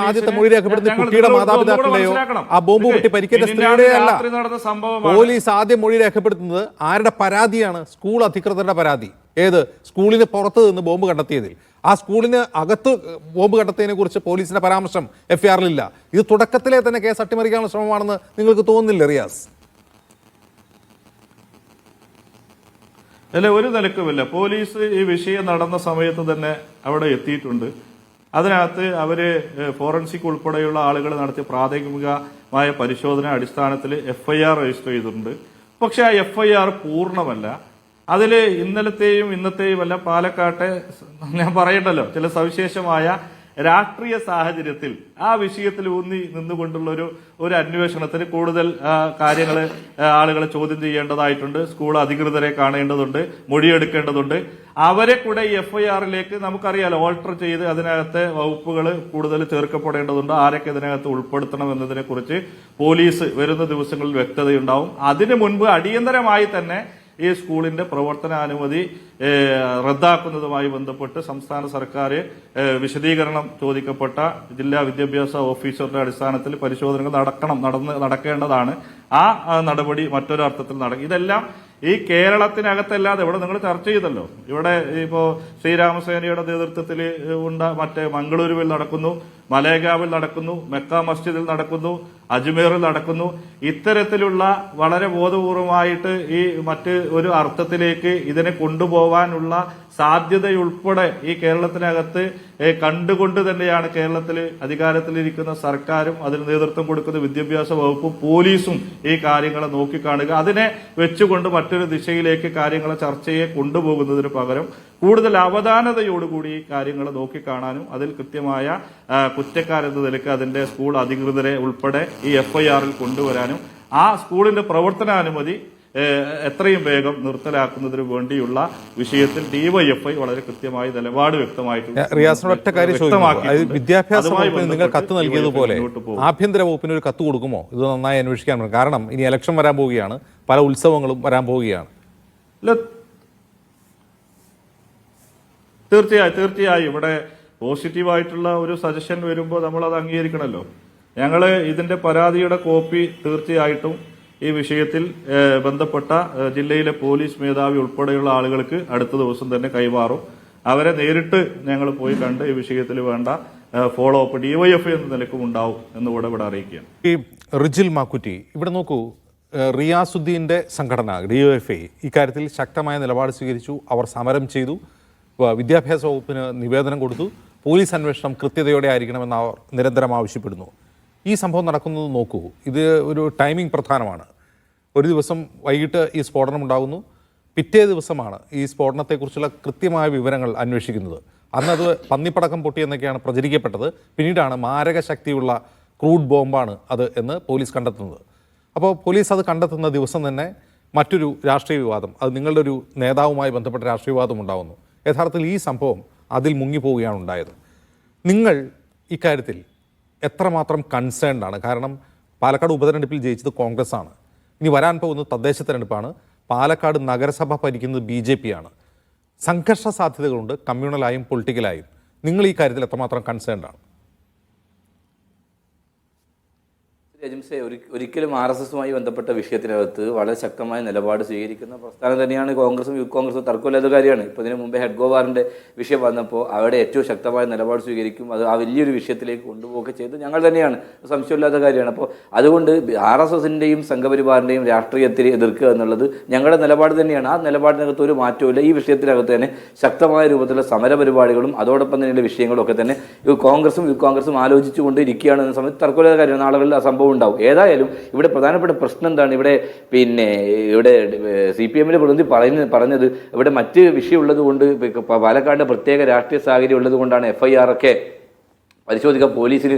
ആദ്യത്തെ മൊഴി രേഖപ്പെടുത്തുന്നത് കുട്ടിയുടെ മാതാപിതാക്കളുടെയോ ആ ബോംബ് പൊട്ടി പരിക്കേറ്റ സ്ത്രീയുടെയോ അല്ല. പോലീസ് ആദ്യം മൊഴി രേഖപ്പെടുത്തുന്നത് ആരുടെ പരാതിയാണ്? സ്കൂൾ അധികൃതരുടെ പരാതി. ഏത്? സ്കൂളിന് പുറത്ത് നിന്ന് ബോംബ് കണ്ടെത്തിയതിൽ. ആ സ്കൂളിന് അകത്ത് ബോംബ് കണ്ടെത്തിയതിനെ കുറിച്ച് പോലീസിന്റെ പരാമർശം FIR-ലില്ല. ഇത് തുടക്കത്തിലെ തന്നെ കേസ് അട്ടിമറിക്കാനുള്ള ശ്രമമാണെന്ന് നിങ്ങൾക്ക് തോന്നുന്നില്ല റിയാസ്? അല്ല, ഒരു നിലക്കുമില്ല. പോലീസ് ഈ വിഷയം നടന്ന സമയത്ത് തന്നെ അവിടെ എത്തിയിട്ടുണ്ട്. അതിനകത്ത് അവര് ഫോറൻസിക് ഉൾപ്പെടെയുള്ള ആളുകൾ നടത്തിയ പ്രാഥമികമായ പരിശോധന അടിസ്ഥാനത്തിൽ FIR രജിസ്റ്റർ ചെയ്തിട്ടുണ്ട്. പക്ഷെ ആ FIR പൂർണ്ണമല്ല. അതിൽ ഇന്നലത്തെയും ഇന്നത്തെയും അല്ല, പാലക്കാട്ടെ ഞാൻ പറയണ്ടല്ലോ ചില സവിശേഷമായ രാഷ്ട്രീയ സാഹചര്യത്തിൽ ആ വിഷയത്തിൽ ഊന്നി നിന്നുകൊണ്ടുള്ള ഒരു അന്വേഷണത്തിന് കൂടുതൽ കാര്യങ്ങൾ ആളുകളെ ചോദ്യം ചെയ്യേണ്ടതായിട്ടുണ്ട്. സ്കൂൾ അധികൃതരെ കാണേണ്ടതുണ്ട്, മൊഴിയെടുക്കേണ്ടതുണ്ട്. അവരെ കൂടെ ഈ FIR-ലേക്ക് നമുക്കറിയാലോ ഓൾട്ടർ ചെയ്ത് അതിനകത്തെ വകുപ്പുകൾ കൂടുതൽ ചേർക്കപ്പെടേണ്ടതുണ്ട്. ആരൊക്കെ ഇതിനകത്ത് ഉൾപ്പെടുത്തണം എന്നതിനെ കുറിച്ച് പോലീസ് വരുന്ന ദിവസങ്ങളിൽ വ്യക്തതയുണ്ടാവും. അതിനു മുൻപ് അടിയന്തരമായി തന്നെ ഈ സ്കൂളിന്റെ പ്രവർത്തനാനുമതി റദ്ദാക്കുന്നതുമായി ബന്ധപ്പെട്ട് സംസ്ഥാന സർക്കാർ വിശദീകരണം ചോദിക്കപ്പെട്ട ജില്ലാ വിദ്യാഭ്യാസ ഓഫീസറുടെ അടിസ്ഥാനത്തിൽ പരിശോധനകൾ നടക്കേണ്ടതാണ്. ആ നടപടി മറ്റൊരർത്ഥത്തിൽ നടക്കും. ഇതെല്ലാം ഈ കേരളത്തിനകത്തല്ലാതെ ഇവിടെ നിങ്ങൾ ചർച്ച ചെയ്തല്ലോ. ഇവിടെ ഇപ്പോ ശ്രീരാമസേനയുടെ നേതൃത്വത്തിൽ മറ്റേ മംഗളൂരുവിൽ നടക്കുന്നു, മലേഗാവിൽ നടക്കുന്നു, മെക്ക മസ്ജിദിൽ നടക്കുന്നു, അജ്മീറിൽ നടക്കുന്നു. ഇത്തരത്തിലുള്ള വളരെ ബോധപൂർവമായിട്ട് ഈ മറ്റ് ഒരു അർത്ഥത്തിലേക്ക് ഇതിനെ കൊണ്ടുപോകാനുള്ള സാധ്യതയുൾപ്പെടെ ഈ കേരളത്തിനകത്ത് കണ്ടുകൊണ്ട് തന്നെയാണ് കേരളത്തിൽ അധികാരത്തിലിരിക്കുന്ന സർക്കാരും അതിന് നേതൃത്വം കൊടുക്കുന്ന വിദ്യാഭ്യാസ വകുപ്പും പോലീസും ഈ കാര്യങ്ങളെ നോക്കിക്കാണുക. അതിനെ വെച്ചുകൊണ്ട് മറ്റൊരു ദിശയിലേക്ക് കാര്യങ്ങളെ ചർച്ചയെ കൊണ്ടുപോകുന്നതിന് പകരം കൂടുതൽ അവധാനതയോടുകൂടി ഈ കാര്യങ്ങളെ നോക്കിക്കാണാനും അതിൽ കൃത്യമായ കുറ്റക്കാരെന്ന നിലയ്ക്ക് അതിന്റെ സ്കൂൾ അധികൃതരെ ഉൾപ്പെടെ ഈ FIR-ൽ കൊണ്ടുവരാനും ആ സ്കൂളിന്റെ പ്രവർത്തനാനുമതി എത്രയും വേഗം നിർത്തലാക്കുന്നതിന് വേണ്ടിയുള്ള വിഷയത്തിൽ DYFI വളരെ കൃത്യമായി നിലപാട് വ്യക്തമായിട്ടുണ്ട്. റിയാസിനോട് ഒറ്റ കാര്യം ചോദിക്കുന്നു, വിദ്യാഭ്യാസ വകുപ്പിന് നിങ്ങൾ കത്ത് നൽകിയതുപോലെ ആഭ്യന്തര വകുപ്പിന് ഒരു കത്ത് കൊടുക്കുമോ? ഇത് നന്നായി അന്വേഷിക്കാൻ. കാരണം ഇനി ഇലക്ഷൻ വരാൻ പോവുകയാണ്, പല ഉത്സവങ്ങളും വരാൻ പോവുകയാണ്. തീർച്ചയായും ഇവിടെ പോസിറ്റീവായിട്ടുള്ള ഒരു സജഷൻ വരുമ്പോൾ നമ്മൾ അത് അംഗീകരിക്കണമല്ലോ. ഞങ്ങൾ ഇതിന്റെ പരാതിയുടെ കോപ്പി തീർച്ചയായിട്ടും ഈ വിഷയത്തിൽ ബന്ധപ്പെട്ട ജില്ലയിലെ പോലീസ് മേധാവി ഉൾപ്പെടെയുള്ള ആളുകൾക്ക് അടുത്ത ദിവസം തന്നെ കൈമാറും. അവരെ നേരിട്ട് ഞങ്ങൾ പോയി കണ്ട് ഈ വിഷയത്തിൽ വേണ്ട ഫോളോ അപ്പ് DYFI എന്ന നിലക്കും ഉണ്ടാവും എന്നുകൂടെ ഇവിടെ അറിയിക്കുകയാണ്. ഈ റിജിൽ മാക്കുറ്റി, ഇവിടെ നോക്കൂ, റിയാസുദ്ദീന്റെ സംഘടന DYFI ഇക്കാര്യത്തിൽ ശക്തമായ നിലപാട് സ്വീകരിച്ചു. അവർ സമരം ചെയ്തു, വിദ്യാഭ്യാസ വകുപ്പിന് നിവേദനം കൊടുത്തു. പോലീസ് അന്വേഷണം കൃത്യതയോടെ ആയിരിക്കണമെന്ന് അവർ നിരന്തരം ആവശ്യപ്പെടുന്നു. ഈ സംഭവം നടക്കുന്നത് നോക്കൂ, ഇത് ഒരു ടൈമിംഗ് പ്രധാനമാണ്. ഒരു ദിവസം വൈകിട്ട് ഈ സ്ഫോടനം ഉണ്ടാകുന്നു, പിറ്റേ ദിവസമാണ് ഈ സ്ഫോടനത്തെക്കുറിച്ചുള്ള കൃത്യമായ വിവരങ്ങൾ അന്വേഷിക്കുന്നത്. അന്നത് പന്നിപ്പടക്കം പൊട്ടിയെന്നൊക്കെയാണ് പ്രചരിക്കപ്പെട്ടത്. പിന്നീടാണ് മാരക ശക്തിയുള്ള ക്രൂഡ് ബോംബാണ് അത് എന്ന് പോലീസ് കണ്ടെത്തുന്നത്. അപ്പോൾ പോലീസ് അത് കണ്ടെത്തുന്ന ദിവസം തന്നെ മറ്റൊരു രാഷ്ട്രീയ വിവാദം, അത് നിങ്ങളുടെ ഒരു നേതാവുമായി ബന്ധപ്പെട്ട രാഷ്ട്രീയ വിവാദം ഉണ്ടാകുന്നു. യഥാർത്ഥത്തിൽ ഈ സംഭവം അതിൽ മുങ്ങിപ്പോവുകയാണ് ഉണ്ടായത്. നിങ്ങൾ ഇക്കാര്യത്തിൽ എത്രമാത്രം കൺസേൺഡ് ആണ്? കാരണം പാലക്കാട് ഉപതെരഞ്ഞെടുപ്പിൽ ജയിച്ചത് കോൺഗ്രസ് ആണ്, ഇനി വരാൻ പോകുന്നത് തദ്ദേശ തെരഞ്ഞെടുപ്പാണ്. പാലക്കാട് നഗരസഭ ഭരിക്കുന്നത് BJP ആണ്. സംഘർഷ സാധ്യതകളുണ്ട്, കമ്മ്യൂണലായും പൊളിറ്റിക്കലായും. നിങ്ങൾ ഈ കാര്യത്തിൽ എത്രമാത്രം കൺസേൺഡ് ആണ്? രജിംസെ, ഒരിക്കലും RSSുമായി ബന്ധപ്പെട്ട വിഷയത്തിനകത്ത് വളരെ ശക്തമായ നിലപാട് സ്വീകരിക്കുന്ന പ്രസ്ഥാനം തന്നെയാണ് കോൺഗ്രസും യൂത്ത് കോൺഗ്രസും. തർക്കമില്ലാത്ത കാര്യമാണ്. ഇപ്പോൾ ഇതിനു മുമ്പേ ഹെഡ്ഗോവാറിൻ്റെ വിഷയം വന്നപ്പോൾ അവിടെ ഏറ്റവും ശക്തമായ നിലപാട് സ്വീകരിക്കും, അത് ആ വലിയൊരു വിഷയത്തിലേക്ക് കൊണ്ടുപോവുക ചെയ്ത് ഞങ്ങൾ തന്നെയാണ്, സംശയമില്ലാത്ത കാര്യമാണ്. അപ്പോൾ അതുകൊണ്ട് RSSൻ്റെയും സംഘപരിവാറിൻ്റെയും രാഷ്ട്രീയത്തിൽ എതിർക്കുക എന്നുള്ളത് ഞങ്ങളുടെ നിലപാട് തന്നെയാണ്. ആ നിലപാടിനകത്ത് ഒരു മാറ്റമില്ല. ഈ വിഷയത്തിനകത്ത് തന്നെ ശക്തമായ രൂപത്തിലുള്ള സമരപരിപാടികളും അതോടൊപ്പം തന്നെയുള്ള വിഷയങ്ങളും ഒക്കെ തന്നെ കോൺഗ്രസും യൂത്ത് കോൺഗ്രസും ആലോചിച്ചുകൊണ്ട് ഇരിക്കുകയാണെന്ന സമയത്ത് തർക്കമില്ലാത്ത കാര്യമാണ്. നാളുകളിൽ ആ സംഭവം ഉണ്ടാവും. ഏതായാലും ഇവിടെ പ്രധാനപ്പെട്ട പ്രശ്നം എന്താണ്? ഇവിടെ CPM-ലെ പ്രതിനിധി പറഞ്ഞത് ഇവിടെ മറ്റ് വിഷയമുള്ളത് കൊണ്ട്, പാലക്കാട് പ്രത്യേക രാഷ്ട്രീയ സാഹചര്യം ഉള്ളത് കൊണ്ടാണ് FIR ഒക്കെ പരിശോധിക്കാൻ പോലീസിന്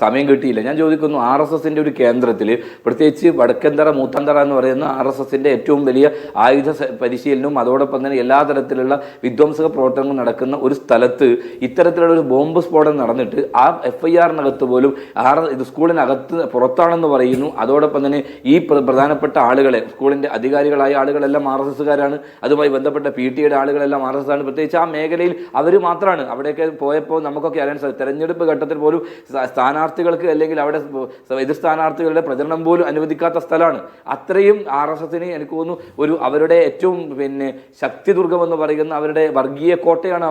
സമയം കിട്ടിയില്ല. ഞാൻ ചോദിക്കുന്നു, RSSന്റെ ഒരു കേന്ദ്രത്തിൽ, പ്രത്യേകിച്ച് വടക്കന്തറ മൂത്താന്തറ എന്ന് പറയുന്ന RSSന്റെ ഏറ്റവും വലിയ ആയുധ പരിശീലനവും അതോടൊപ്പം തന്നെ എല്ലാ തരത്തിലുള്ള വിധ്വംസക പ്രവർത്തനങ്ങളും നടക്കുന്ന ഒരു സ്ഥലത്ത് ഇത്തരത്തിലുള്ള ഒരു ബോംബ് സ്ഫോടനം നടന്നിട്ട് ആ FIR-നകത്ത് പോലും ഇത് സ്കൂളിനകത്ത് പുറത്താണെന്ന് പറയുന്നു. അതോടൊപ്പം തന്നെ ഈ പ്രധാനപ്പെട്ട ആളുകളെ, സ്കൂളിന്റെ അധികാരികളായ ആളുകളെല്ലാം RSSകാരാണ്, അതുമായി ബന്ധപ്പെട്ട PT-യുടെ ആളുകളെല്ലാം RSS ആണ്. പ്രത്യേകിച്ച് ആ മേഖലയിൽ അവർ മാത്രമാണ്. അവിടെയൊക്കെ പോയപ്പോൾ നമുക്കൊക്കെ അറിയാൻ സാധിക്കും, തെരഞ്ഞെടുപ്പ് ഘട്ടത്തിൽ പോലും സ്ഥാനാർത്ഥികൾക്ക് അല്ലെങ്കിൽ അവിടെ എതിർ സ്ഥാനാർത്ഥികളുടെ പ്രചരണം പോലും അനുവദിക്കാത്ത സ്ഥലമാണ്. അത്രയും RSSന് എനിക്ക് തോന്നുന്നു അവരുടെ ഏറ്റവും ശക്തി ദുർഗം എന്ന് പറയുന്ന അവരുടെ വർഗീയ കോട്ടയാണ്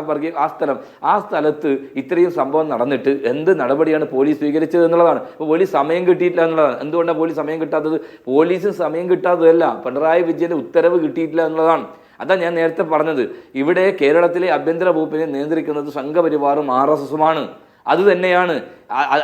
ആ സ്ഥലം. ആ സ്ഥലത്ത് ഇത്രയും സംഭവം നടന്നിട്ട് എന്ത് നടപടിയാണ് പോലീസ് സ്വീകരിച്ചത് എന്നുള്ളതാണ്. ഇപ്പോൾ പോലീസ് സമയം കിട്ടിയിട്ടില്ല എന്നുള്ളതാണ്. എന്തുകൊണ്ടാണ് പോലീസ് സമയം കിട്ടാത്തത്? പോലീസിന് സമയം കിട്ടാത്തതല്ല, പിണറായി വിജയന്റെ ഉത്തരവ് കിട്ടിയിട്ടില്ല എന്നുള്ളതാണ്. അതാ ഞാൻ നേരത്തെ പറഞ്ഞത്. ഇവിടെ കേരളത്തിലെ ആഭ്യന്തര വകുപ്പിനെ നിയന്ത്രിക്കുന്നത് സംഘപരിവാറും RSSുമാണ്. അതുതന്നെയാണ്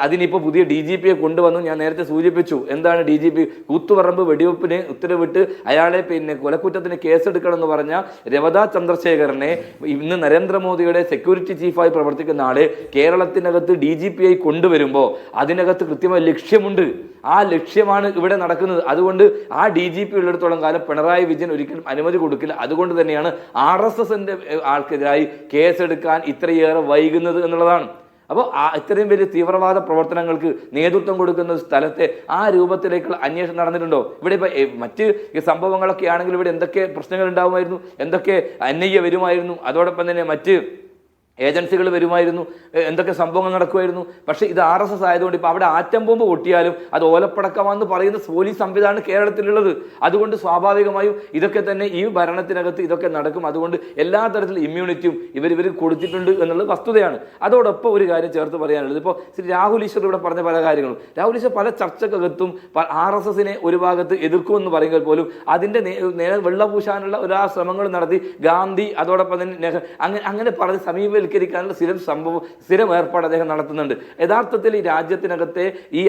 അതിനിപ്പോൾ പുതിയ DGPയെ കൊണ്ടുവന്നു. ഞാൻ നേരത്തെ സൂചിപ്പിച്ചു എന്താണ് DGP കൂത്തുപറമ്പ് വെടിവെപ്പിന് ഉത്തരവിട്ട് അയാളെ കൊലക്കുറ്റത്തിന് കേസെടുക്കണം എന്ന് പറഞ്ഞ രവതാ ചന്ദ്രശേഖരനെ ഇന്ന് നരേന്ദ്രമോദിയുടെ സെക്യൂരിറ്റി ചീഫായി പ്രവർത്തിക്കുന്ന ആളെ കേരളത്തിനകത്ത് DGPയായി കൊണ്ടുവരുമ്പോൾ അതിനകത്ത് കൃത്യമായ ലക്ഷ്യമുണ്ട്. ആ ലക്ഷ്യമാണ് ഇവിടെ നടക്കുന്നത്. അതുകൊണ്ട് ആ DGP ഉള്ളിടത്തോളം കാലം പിണറായി വിജയൻ ഒരിക്കലും അനുമതി കൊടുക്കില്ല. അതുകൊണ്ട് തന്നെയാണ് RSSന്റെ ആൾക്കെതിരായി കേസെടുക്കാൻ ഇത്രയേറെ വൈകുന്നത് എന്നുള്ളതാണ്. അപ്പോൾ ഇത്രയും വലിയ തീവ്രവാദ പ്രവർത്തനങ്ങൾക്ക് നേതൃത്വം കൊടുക്കുന്ന സ്ഥലത്തെ ആ രൂപത്തിലേക്കുള്ള അന്വേഷണം നടന്നിട്ടുണ്ടോ? ഇവിടെ ഇപ്പൊ മറ്റ് സംഭവങ്ങളൊക്കെ ആണെങ്കിൽ ഇവിടെ എന്തൊക്കെ പ്രശ്നങ്ങൾ ഉണ്ടാവുമായിരുന്നു, എന്തൊക്കെ NIA വരുമായിരുന്നു, അതോടൊപ്പം തന്നെ മറ്റ് ഏജൻസികൾ വരുമായിരുന്നു, എന്തൊക്കെ സംഭവങ്ങൾ നടക്കുമായിരുന്നു. പക്ഷേ ഇത് RSS ആയതുകൊണ്ട് ഇപ്പോൾ അവിടെ ആറ്റം ബോംബ് പൊട്ടിയാലും അത് ഓലപ്പടക്കമാണെന്ന് പറയുന്ന പോലീസ് സംവിധാനം കേരളത്തിലുള്ളത്. അതുകൊണ്ട് സ്വാഭാവികമായും ഇതൊക്കെ തന്നെ ഈ ഭരണത്തിനകത്ത് ഇതൊക്കെ നടക്കും. അതുകൊണ്ട് എല്ലാ തരത്തിലും ഇമ്മ്യൂണിറ്റിയും ഇവർ കൊടുത്തിട്ടുണ്ട് എന്നുള്ളത് വസ്തുതയാണ്. അതോടൊപ്പം ഒരു കാര്യം ചേർത്ത് പറയാനുള്ളത്, ഇപ്പോൾ ശ്രീ രാഹുൽ ഈശ്വർ ഇവിടെ പറഞ്ഞ പല കാര്യങ്ങളും, രാഹുൽ ഈശ്വർ പല ചർച്ചക്കകത്തും RSSനെ ഒരു ഭാഗത്ത് എതിർക്കുമെന്ന് പറയുമ്പോൾ പോലും അതിൻ്റെ വെള്ളപൂശാനുള്ള ഒരു ശ്രമങ്ങൾ നടത്തി ഗാന്ധി അതോടൊപ്പം തന്നെ അങ്ങനെ പറഞ്ഞ് സമീപവൽക്കരിക്കാനുള്ള സ്ഥിരം ഏർപ്പാട് അദ്ദേഹം നടത്തുന്നുണ്ട്. യഥാർത്ഥത്തിൽ ഈ രാജ്യത്തിനകത്തെ ഈ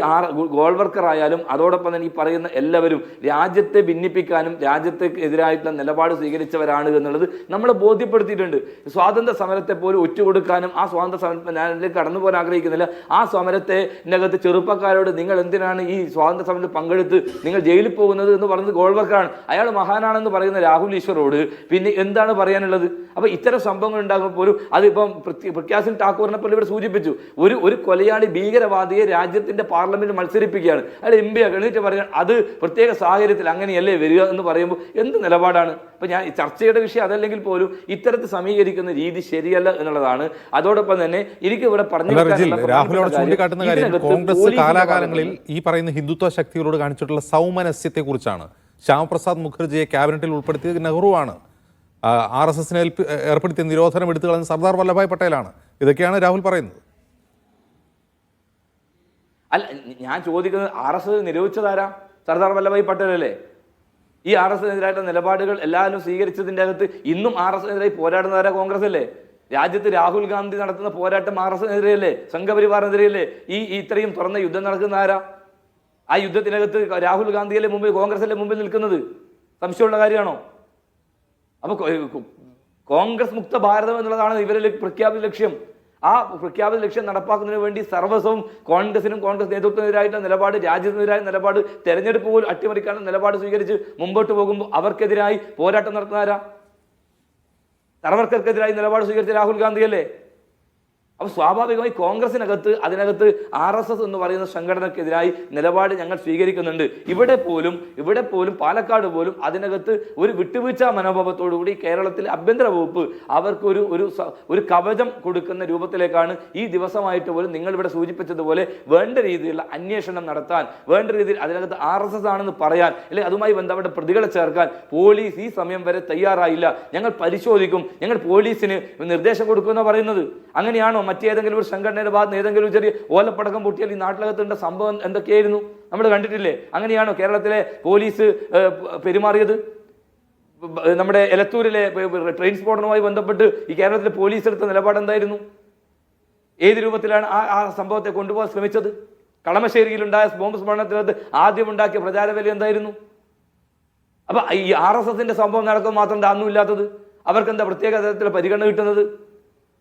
ഗോൾവർക്കർ ആയാലും അതോടൊപ്പം തന്നെ ഈ പറയുന്ന എല്ലാവരും രാജ്യത്തെ ഭിന്നിപ്പിക്കാനും രാജ്യത്തെ എതിരായിട്ടുള്ള നിലപാട് സ്വീകരിച്ചവരാണ് എന്നുള്ളത് നമ്മളെ ബോധ്യപ്പെടുത്തിയിട്ടുണ്ട്. സ്വാതന്ത്ര്യ സമരത്തെ പോലും ഒറ്റുകൊടുക്കാനും ആ സ്വാതന്ത്ര്യ സമരം ഞാനിലേക്ക് കടന്നു പോകാൻ ആഗ്രഹിക്കുന്നില്ല. ആ സമരത്തിനകത്ത് ചെറുപ്പക്കാരോട് നിങ്ങൾ എന്തിനാണ് ഈ സ്വാതന്ത്ര്യ സമരത്തിൽ പങ്കെടുത്ത് നിങ്ങൾ ജയിലിൽ പോകുന്നത് എന്ന് പറയുന്നത് ഗോൾവർക്കറാണ്. അയാൾ മഹാനാണെന്ന് പറയുന്ന രാഹുൽ ഈശ്വറോട് പിന്നെ എന്താണ് പറയാനുള്ളത്? അപ്പൊ ഇത്തരം സംഭവങ്ങൾ ഉണ്ടാകുമ്പോൾ പോലും അതിപ്പം പ്രഗ്യാ സിംഗ് ഠാക്കൂറിനെ പോലെ ഇവിടെ സൂചിപ്പിച്ചു, ഒരു കൊലയാളി ഭീകരവാദിയെ രാജ്യത്തിന്റെ പാർലമെന്റിൽ മത്സരിപ്പിക്കുകയാണ്, അയാൾ MP എഴുന്നേറ്റ് പറയാൻ അത് പ്രത്യേക സാഹചര്യത്തിൽ അങ്ങനെയല്ലേ വരിക എന്ന് പറയുമ്പോൾ എന്ത് നിലപാടാണ്? അപ്പൊ ഞാൻ ചർച്ചയുടെ വിഷയം അതല്ലെങ്കിൽ പോലും ഇത്തരത്തിൽ സമീകരിക്കുന്ന രീതി ശരിയല്ല എന്നുള്ളതാണ്. അതോടൊപ്പം തന്നെ എനിക്ക് ഇവിടെ രാഹുലോട് ചൂണ്ടിക്കാട്ടുന്ന കാര്യം കോൺഗ്രസ് കാലാകാലങ്ങളിൽ ഈ പറയുന്ന ഹിന്ദുത്വ ശക്തികളോട് കാണിച്ചിട്ടുള്ള സൗമനസ്യത്തെ കുറിച്ചാണ്. ശ്യാമപ്രസാദ് മുഖർജിയെ ക്യാബിനറ്റിൽ ഉൾപ്പെടുത്തിയത് നെഹ്റുവാണ്. RSSനെ ഏർപ്പെടുത്തിയ നിരോധനം എടുത്തു കളഞ്ഞ സർദാർ വല്ലഭായ് പട്ടേലാണ്. ഇതൊക്കെയാണ് രാഹുൽ പറയുന്നത്. അല്ല, ഞാൻ ചോദിക്കുന്നത് RSS നിരോധിച്ചതാരാ? സർദാർ വല്ലഭായ് പട്ടേൽ അല്ലേ? ഈ RSSനെതിരായിട്ടുള്ള നിലപാടുകൾ എല്ലാവരും സ്വീകരിച്ചതിൻ്റെ അകത്ത് ഇന്നും RSSനെതിരായി പോരാടുന്നതാരാ? കോൺഗ്രസ് അല്ലേ? രാജ്യത്ത് രാഹുൽ ഗാന്ധി നടത്തുന്ന പോരാട്ടം RSSനെതിരെയല്ലേ? സംഘപരിവാറിനെതിരെയല്ലേ? ഇത്രയും തുറന്ന യുദ്ധം നടക്കുന്ന ആരാ? ആ യുദ്ധത്തിനകത്ത് രാഹുൽ ഗാന്ധിയല്ലേ മുമ്പിൽ, കോൺഗ്രസല്ലേ മുമ്പിൽ നിൽക്കുന്നത്? സംശയമുള്ള കാര്യമാണോ? അപ്പൊ കോൺഗ്രസ് മുക്ത ഭാരതം എന്നുള്ളതാണ് ഇവരിൽ പ്രഖ്യാപിത ലക്ഷ്യം. ആ പ്രഖ്യാപിത ലക്ഷ്യം നടപ്പാക്കുന്നതിന് വേണ്ടി സർവസ്വവും കോൺഗ്രസിനും കോൺഗ്രസ് നേതൃത്വത്തിനെതിരായിട്ടുള്ള നിലപാട്, രാജ്യത്തിനെതിരായ നിലപാട്, തെരഞ്ഞെടുപ്പ് പോലും അട്ടിമറിക്കാനുള്ള നിലപാട് സ്വീകരിച്ച് മുമ്പോട്ട് പോകുമ്പോൾ അവർക്കെതിരായി പോരാട്ടം നടത്തുന്നവരാ? സർവർക്കെതിരായി നിലപാട് സ്വീകരിച്ച രാഹുൽ ഗാന്ധിയല്ലേ? അപ്പോൾ സ്വാഭാവികമായി കോൺഗ്രസിനകത്ത് അതിനകത്ത് RSS എന്ന് പറയുന്ന സംഘടനക്കെതിരായി നിലപാട് ഞങ്ങൾ സ്വീകരിക്കുന്നുണ്ട്. ഇവിടെ പോലും പാലക്കാട് പോലും അതിനകത്ത് ഒരു വിട്ടുവീഴ്ച മനോഭാവത്തോടുകൂടി കേരളത്തിലെ ആഭ്യന്തര വകുപ്പ് അവർക്ക് ഒരു കവചം കൊടുക്കുന്ന രൂപത്തിലേക്കാണ് ഈ ദിവസമായിട്ട് പോലും നിങ്ങൾ ഇവിടെ സൂചിപ്പിച്ചതുപോലെ വേണ്ട രീതിയിലുള്ള അന്വേഷണം നടത്താൻ, വേണ്ട രീതിയിൽ അതിനകത്ത് RSS ആണെന്ന് പറയാൻ, അല്ലെങ്കിൽ അതുമായി ബന്ധപ്പെട്ട പ്രതികളെ ചേർക്കാൻ പോലീസ് ഈ സമയം വരെ തയ്യാറായില്ല. ഞങ്ങൾ പരിശോധിക്കും, ഞങ്ങൾ പോലീസിന് നിർദ്ദേശം കൊടുക്കുമെന്ന് പറയുന്നത്. അങ്ങനെയാണോ? മറ്റേതെങ്കിലും ഒരു സംഘടനയുടെ ഭാഗത്ത് ഏതെങ്കിലും ചെറിയ ഓലപ്പടക്കം പൊട്ടിയാൽ ഈ നാട്ടിലകത്തുണ്ട സംഭവം എന്തൊക്കെയായിരുന്നു നമ്മൾ കണ്ടിട്ടില്ലേ? അങ്ങനെയാണോ കേരളത്തിലെ പോലീസ് പെരുമാറിയത്? നമ്മുടെ എലത്തൂരിലെ ട്രെയിൻ സ്ഫോടനവുമായി ബന്ധപ്പെട്ട് ഈ കേരളത്തിലെ പോലീസ് എടുത്ത നിലപാട് എന്തായിരുന്നു? ഏത് രൂപത്തിലാണ് ആ സംഭവത്തെ കൊണ്ടുപോകാൻ ശ്രമിച്ചത്? കളമശ്ശേരിയിലുണ്ടായ ബോംബ് സ്ഫോടനത്തിനകത്ത് ആദ്യം ഉണ്ടാക്കിയ പ്രചാരവേല എന്തായിരുന്നു? അപ്പൊ ഈ RSSന്റെ സംഭവം നടക്കുമ്പോൾ മാത്രം അന്നും ഇല്ലാത്തത്? അവർക്കെന്താ പ്രത്യേക തരത്തിലുള്ള പരിഗണന കിട്ടുന്നത്?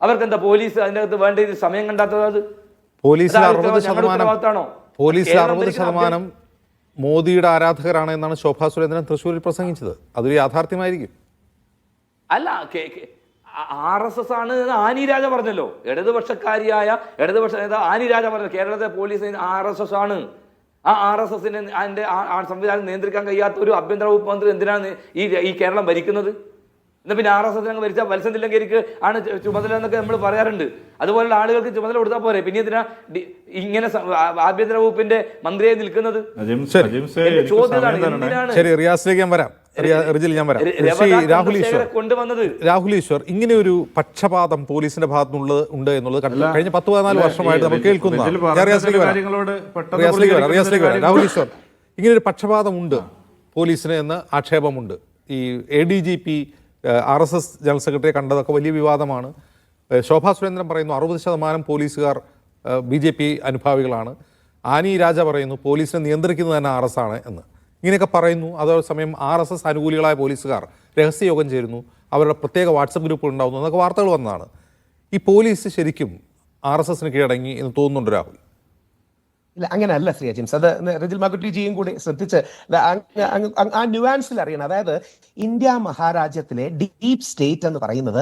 അവർക്കെന്താ പോലീസ് അതിനകത്ത് വേണ്ട രീതിയിൽ സമയം കണ്ടെത്തുന്നത്? പോലീസിൽ 60% മോദിയുടെ ആരാധകരാണ് എന്നാണ് ശോഭാ സുരേന്ദ്രൻ തൃശ്ശൂരിൽ പ്രസംഗിച്ചത്. അതൊരു യാഥാർത്ഥ്യമായിരിക്കും. അല്ല, RSS ആണ് ആനി രാജ പറഞ്ഞല്ലോ. ഇടതുപക്ഷ നേതാവ് ആനി രാജ പറഞ്ഞു കേരളത്തിലെ പോലീസ് RSS ആണ്. ആ RSSനെ അതിന്റെ സംവിധാനം നിയന്ത്രിക്കാൻ കഴിയാത്ത ഒരു ആഭ്യന്തര വകുപ്പ് മന്ത്രി എന്തിനാണ് ഈ കേരളം ഭരിക്കുന്നത്? എന്നാൽ പിന്നെ RSS അങ്ങ് ഭരിച്ചാൽ വത്സൻ തില്ലങ്കേരിക്ക് ആണ് ചുമതല എന്നൊക്കെ നമ്മൾ പറയാറുണ്ട്. അതുപോലുള്ള ആളുകൾക്ക് ചുമതല കൊടുത്താൽ പോരെ? പിന്നെ ഇതിനാ ഇങ്ങനെ ആഭ്യന്തര വകുപ്പിന്റെ മന്ത്രിയായി നിൽക്കുന്നത്? രാഹുൽ ഈശ്വർ, ഇങ്ങനെ ഒരു പക്ഷപാതം പോലീസിന്റെ ഭാഗത്തുനിന്നുള്ളത് ഉണ്ട് എന്നുള്ളത് കഴിഞ്ഞ 10-14 വർഷമായിട്ട് നമ്മൾ കേൾക്കുന്നു. രാഹുൽ ഈശ്വർ, ഇങ്ങനെ ഒരു പക്ഷപാതം ഉണ്ട് പോലീസിന് എന്ന് ആക്ഷേപമുണ്ട്. ഈ ADGP RSS ജനറൽ സെക്രട്ടറിയെ കണ്ടതൊക്കെ വലിയ വിവാദമാണ്. ശോഭാ സുരേന്ദ്രൻ പറയുന്നു 60% പോലീസുകാർ BJP അനുഭാവികളാണ്. ആനി രാജ പറയുന്നു പോലീസിനെ നിയന്ത്രിക്കുന്നത് തന്നെ RS ആണ് എന്ന്. ഇങ്ങനെയൊക്കെ പറയുന്നു. അതേസമയം RSS അനുകൂലികളായ പോലീസുകാർ രഹസ്യയോഗം ചേരുന്നു, അവരുടെ പ്രത്യേക വാട്സപ്പ് ഗ്രൂപ്പുകൾ ഉണ്ടാകുന്നു എന്നൊക്കെ വാർത്തകൾ വന്നതാണ്. ഈ പോലീസ് ശരിക്കും RSSന് കീഴടങ്ങി എന്ന് തോന്നുന്നുണ്ട് രാഹുൽ? ഇല്ല, അങ്ങനെയല്ല ശ്രീ അജിംസ്. അത് റിജിൽ മാക്കുറ്റിജിയും കൂടി ശ്രദ്ധിച്ച് ആ ന്യൂവാൻസിൽ അറിയണം. അതായത് ഇന്ത്യ മഹാരാജ്യത്തിലെ ഡീപ് സ്റ്റേറ്റ് എന്ന് പറയുന്നത്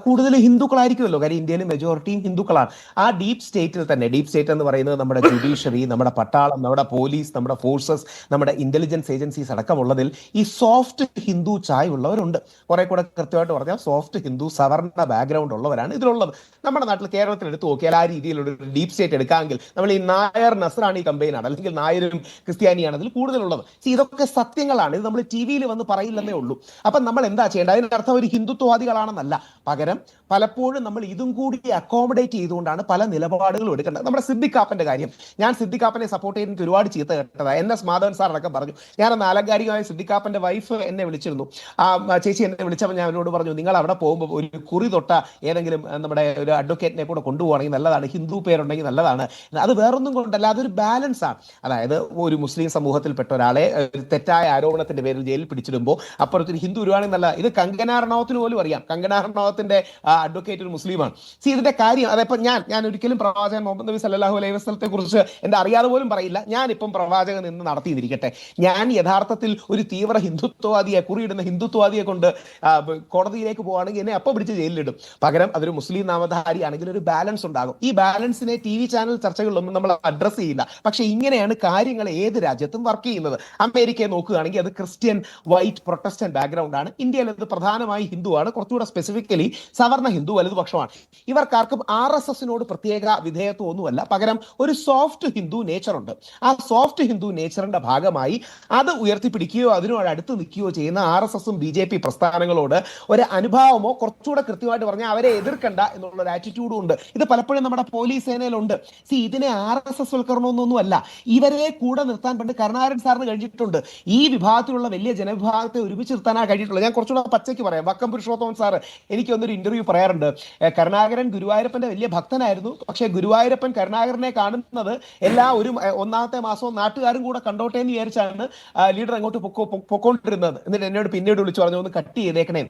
കൂടുതൽ ഹിന്ദുക്കളായിരിക്കുമല്ലോ. കാര്യം ഇന്ത്യയിലെ മെജോറിറ്റിയും ഹിന്ദുക്കളാണ്. ആ ഡീപ് സ്റ്റേറ്റിൽ തന്നെ, ഡീപ് സ്റ്റേറ്റ് എന്ന് പറയുന്നത് നമ്മുടെ ജുഡീഷ്യറി, നമ്മുടെ പട്ടാളം, നമ്മുടെ പോലീസ്, നമ്മുടെ ഫോഴ്സസ്, നമ്മുടെ ഇന്റലിജൻസ് ഏജൻസീസ് അടക്കമുള്ളതിൽ ഈ സോഫ്റ്റ് ഹിന്ദു ചായ് ഉള്ളവരുണ്ട്. കുറെ കൂടെ കൃത്യമായിട്ട് പറഞ്ഞാൽ സോഫ്റ്റ് ഹിന്ദു സവർണ ബാക്ക്ഗ്രൗണ്ട് ഉള്ളവരാണ് ഇതിലുള്ളത്. നമ്മുടെ നാട്ടിൽ കേരളത്തിൽ എടുത്തു നോക്കിയാൽ ആ രീതിയിലുള്ള ഒരു ഡീപ് സ്റ്റേറ്റ് എടുക്കാമെങ്കിൽ നമ്മൾ ഈ നായർ നസ്രാണി കമ്പയിനാണ്, അല്ലെങ്കിൽ നായരും ക്രിസ്ത്യാനിയാണ് അതിൽ കൂടുതലുള്ളത്. ഇതൊക്കെ സത്യങ്ങളാണ്. ഇത് നമ്മൾ TV-യിൽ വന്ന് പറയില്ലെന്നേ ഉള്ളൂ. അപ്പം നമ്മൾ എന്താ ചെയ്യേണ്ടത്? അതിനർത്ഥം ഒരു ഹിന്ദുത്വവാദികളാണെന്നല്ല. പകരം പലപ്പോഴും നമ്മൾ ഇതും കൂടി അക്കോമഡേറ്റ് ചെയ്തുകൊണ്ടാണ് പല നിലപാടുകളും എടുക്കേണ്ടത്. നമ്മുടെ സിദ്ദിഖാപ്പന്റെ കാര്യം, ഞാൻ സിദ്ദിഖാപ്പനെ സപ്പോർട്ട് ചെയ്തിട്ട് ഒരുപാട് ചീത്ത കേട്ടതാണ്. NS മാധവൻ സാർ അടക്കം പറഞ്ഞു. ഞാൻ അന്ന് ആലങ്കാരികമായ സിദ്ദിഖാപ്പന്റെ വൈഫ് എന്നെ വിളിച്ചിരുന്നു. ചേച്ചി എന്നെ വിളിച്ചപ്പോൾ ഞാൻ അവരോട് പറഞ്ഞു, നിങ്ങൾ അവിടെ പോകുമ്പോൾ ഒരു കുറി തൊട്ട ഏതെങ്കിലും നമ്മുടെ ഒരു അഡ്വക്കേറ്റിനെ കൂടെ കൊണ്ടുപോകണമെങ്കിൽ നല്ലതാണ്, ഹിന്ദു പേരുണ്ടെങ്കിൽ നല്ലതാണ്. അത് വേറൊന്നും കൊണ്ടല്ല, അതൊരു ബാലൻസ് ആണ്. അതായത് ഒരു മുസ്ലിം സമൂഹത്തിൽപ്പെട്ട ഒരാളെ തെറ്റായ ആരോപണത്തിന്റെ പേരിൽ ജയിലിൽ പിടിച്ചിടുമ്പോൾ അപ്പുറത്തൊരു ഹിന്ദു വരുവാണെങ്കിൽ നല്ല. ഇത് കങ്കനാ റണൌത്തിന് പോലും അറിയാം. കങ്കനാ റണൌത്തിന്റെ അഡ്വക്കേറ്റ് ഒരു മുസ്ലിമാണ്. ഇതിന്റെ കാര്യം അതിപ്പോൾ ഞാൻ ഒരിക്കലും പ്രവാചകൻ മുഹമ്മദ് നബി സല്ലല്ലാഹു അലൈഹി വസല്ലത്തെ കുറിച്ച് എന്റെ അറിയാതെ പോലും പറയില്ല. ഞാനിപ്പം പ്രവാചകൻ നിന്ന് നടത്തിയിരിക്കട്ടെ. ഞാൻ യഥാർത്ഥത്തിൽ ഒരു തീവ്ര ഹിന്ദുത്വവാദിയെ, കുറിയിടുന്ന ഹിന്ദുത്വവാദിയെ കൊണ്ട് കോടതിയിലേക്ക് പോവുകയാണെങ്കിൽ എന്നെ അപ്പം പിടിച്ച് ജയിലിലിടും. പകരം അതൊരു മുസ്ലിം നാമധാരി ആണെങ്കിൽ ഒരു ബാലൻസ് ഉണ്ടാകും. ഈ ബാലൻസിനെ TV ചാനൽ ചർച്ചകളിലൊന്നും നമ്മൾ അഡ്രസ് ചെയ്യില്ല. പക്ഷെ ഇങ്ങനെയാണ് കാര്യങ്ങൾ ഏത് രാജ്യത്തും വർക്ക് ചെയ്യുന്നത്. അമേരിക്കയെ നോക്കുകയാണെങ്കിൽ അത് ക്രിസ്ത്യൻ വൈറ്റ് പ്രൊട്ടസ്റ്റന്റ് ബാക്ക്ഗ്രൗണ്ട് ആണ്. ഇന്ത്യയിൽ അത് പ്രധാനമായി ഹിന്ദുവാണ്. കുറച്ചുകൂടെ സ്പെസിഫിക്കലി സവർണ ഹിന്ദു വലതുപക്ഷമാണ്. ഇവർക്കാർക്കും RSSനോട് പ്രത്യേക വിധേയത്വം ഒന്നുമല്ല. പകരം ഒരു സോഫ്റ്റ് ഹിന്ദു നേച്ചർ ഉണ്ട്. ആ സോഫ്റ്റ് ഹിന്ദു നേച്ചറിന്റെ ഭാഗമായി അത് ഉയർത്തിപ്പിടിക്കുകയോ അതിനോട് അടുത്ത് നിൽക്കുകയോ ചെയ്യുന്ന RSSും BJP പ്രസ്ഥാനങ്ങളോട് ഒരു അനുഭാവമോ, കുറച്ചുകൂടെ കൃത്യമായിട്ട് പറഞ്ഞാൽ അവരെ എതിർക്കണ്ട എന്നുള്ള ഒരു ആറ്റിറ്റ്യൂഡും ഉണ്ട്. ഇത് പലപ്പോഴും നമ്മുടെ പോലീസ് സേനയിലുണ്ട്. ഇതിനെ RSS വൽക്കരണമൊന്നും അല്ല. ഇവരെ കൂടെ നിർത്താൻ പണ്ട് കരുണാകരൻ സാറിന് കഴിഞ്ഞിട്ടുണ്ട്. ഈ വിഭാഗത്തിലുള്ള വലിയ ജനവിഭാഗത്തെ ഒരുമിച്ച് നിർത്താനാ കഴിഞ്ഞിട്ടുള്ളത്. ഞാൻ കുറച്ചുകൂടെ പച്ചയ്ക്ക് പറയാം. വക്കം പുരുഷോത്തമൻ സാറ് എനിക്ക് വന്നൊരു ഇന്റർവ്യൂ പറയാറുണ്ട്, കരുണാകരൻ ഗുരുവായൂരപ്പന്റെ വലിയ ഭക്തനായിരുന്നു. പക്ഷെ ഗുരുവായൂരപ്പൻ കരുണാകരനെ കാണുന്നത് ഒരു ഒന്നാമത്തെ മാസവും നാട്ടുകാരും കൂടെ കണ്ടോട്ടെ എന്ന് വിചാരിച്ചാണ് ലീഡർ അങ്ങോട്ട് പൊക്കോണ്ടിരുന്നത്. എന്നിട്ട് എന്നോട് പിന്നീട് വിളിച്ചു പറഞ്ഞു, ഒന്ന് കട്ട് ചെയ്തേക്കണേ.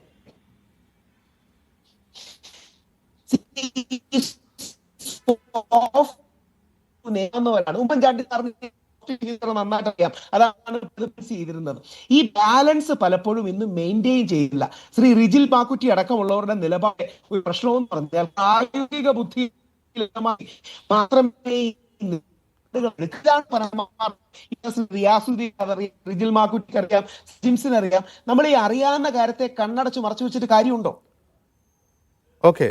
ഉമ്മൻചാണ്ടി നന്നായിട്ട് അറിയാം. അതാണ് ചെയ്തിരുന്നത്. ഈ ബാലൻസ് പലപ്പോഴും ഇന്ന് മെയിൻറ്റെയിൻ ചെയ്തില്ല. ശ്രീ റിജിൽ മാക്കുറ്റി അടക്കമുള്ളവരുടെ നിലപാട് ഒരു പ്രശ്നമെന്ന് പറഞ്ഞാൽ പ്രായോഗിക ബുദ്ധി മാത്രമേ റിജിൽ മാക്കുറ്റിക്ക് അറിയാം, ജിംസിന് അറിയാം. നമ്മൾ ഈ അറിയാവുന്ന കാര്യത്തെ കണ്ണടച്ച് മറച്ചു വെച്ചിട്ട് കാര്യമുണ്ടോ? ഓക്കെ.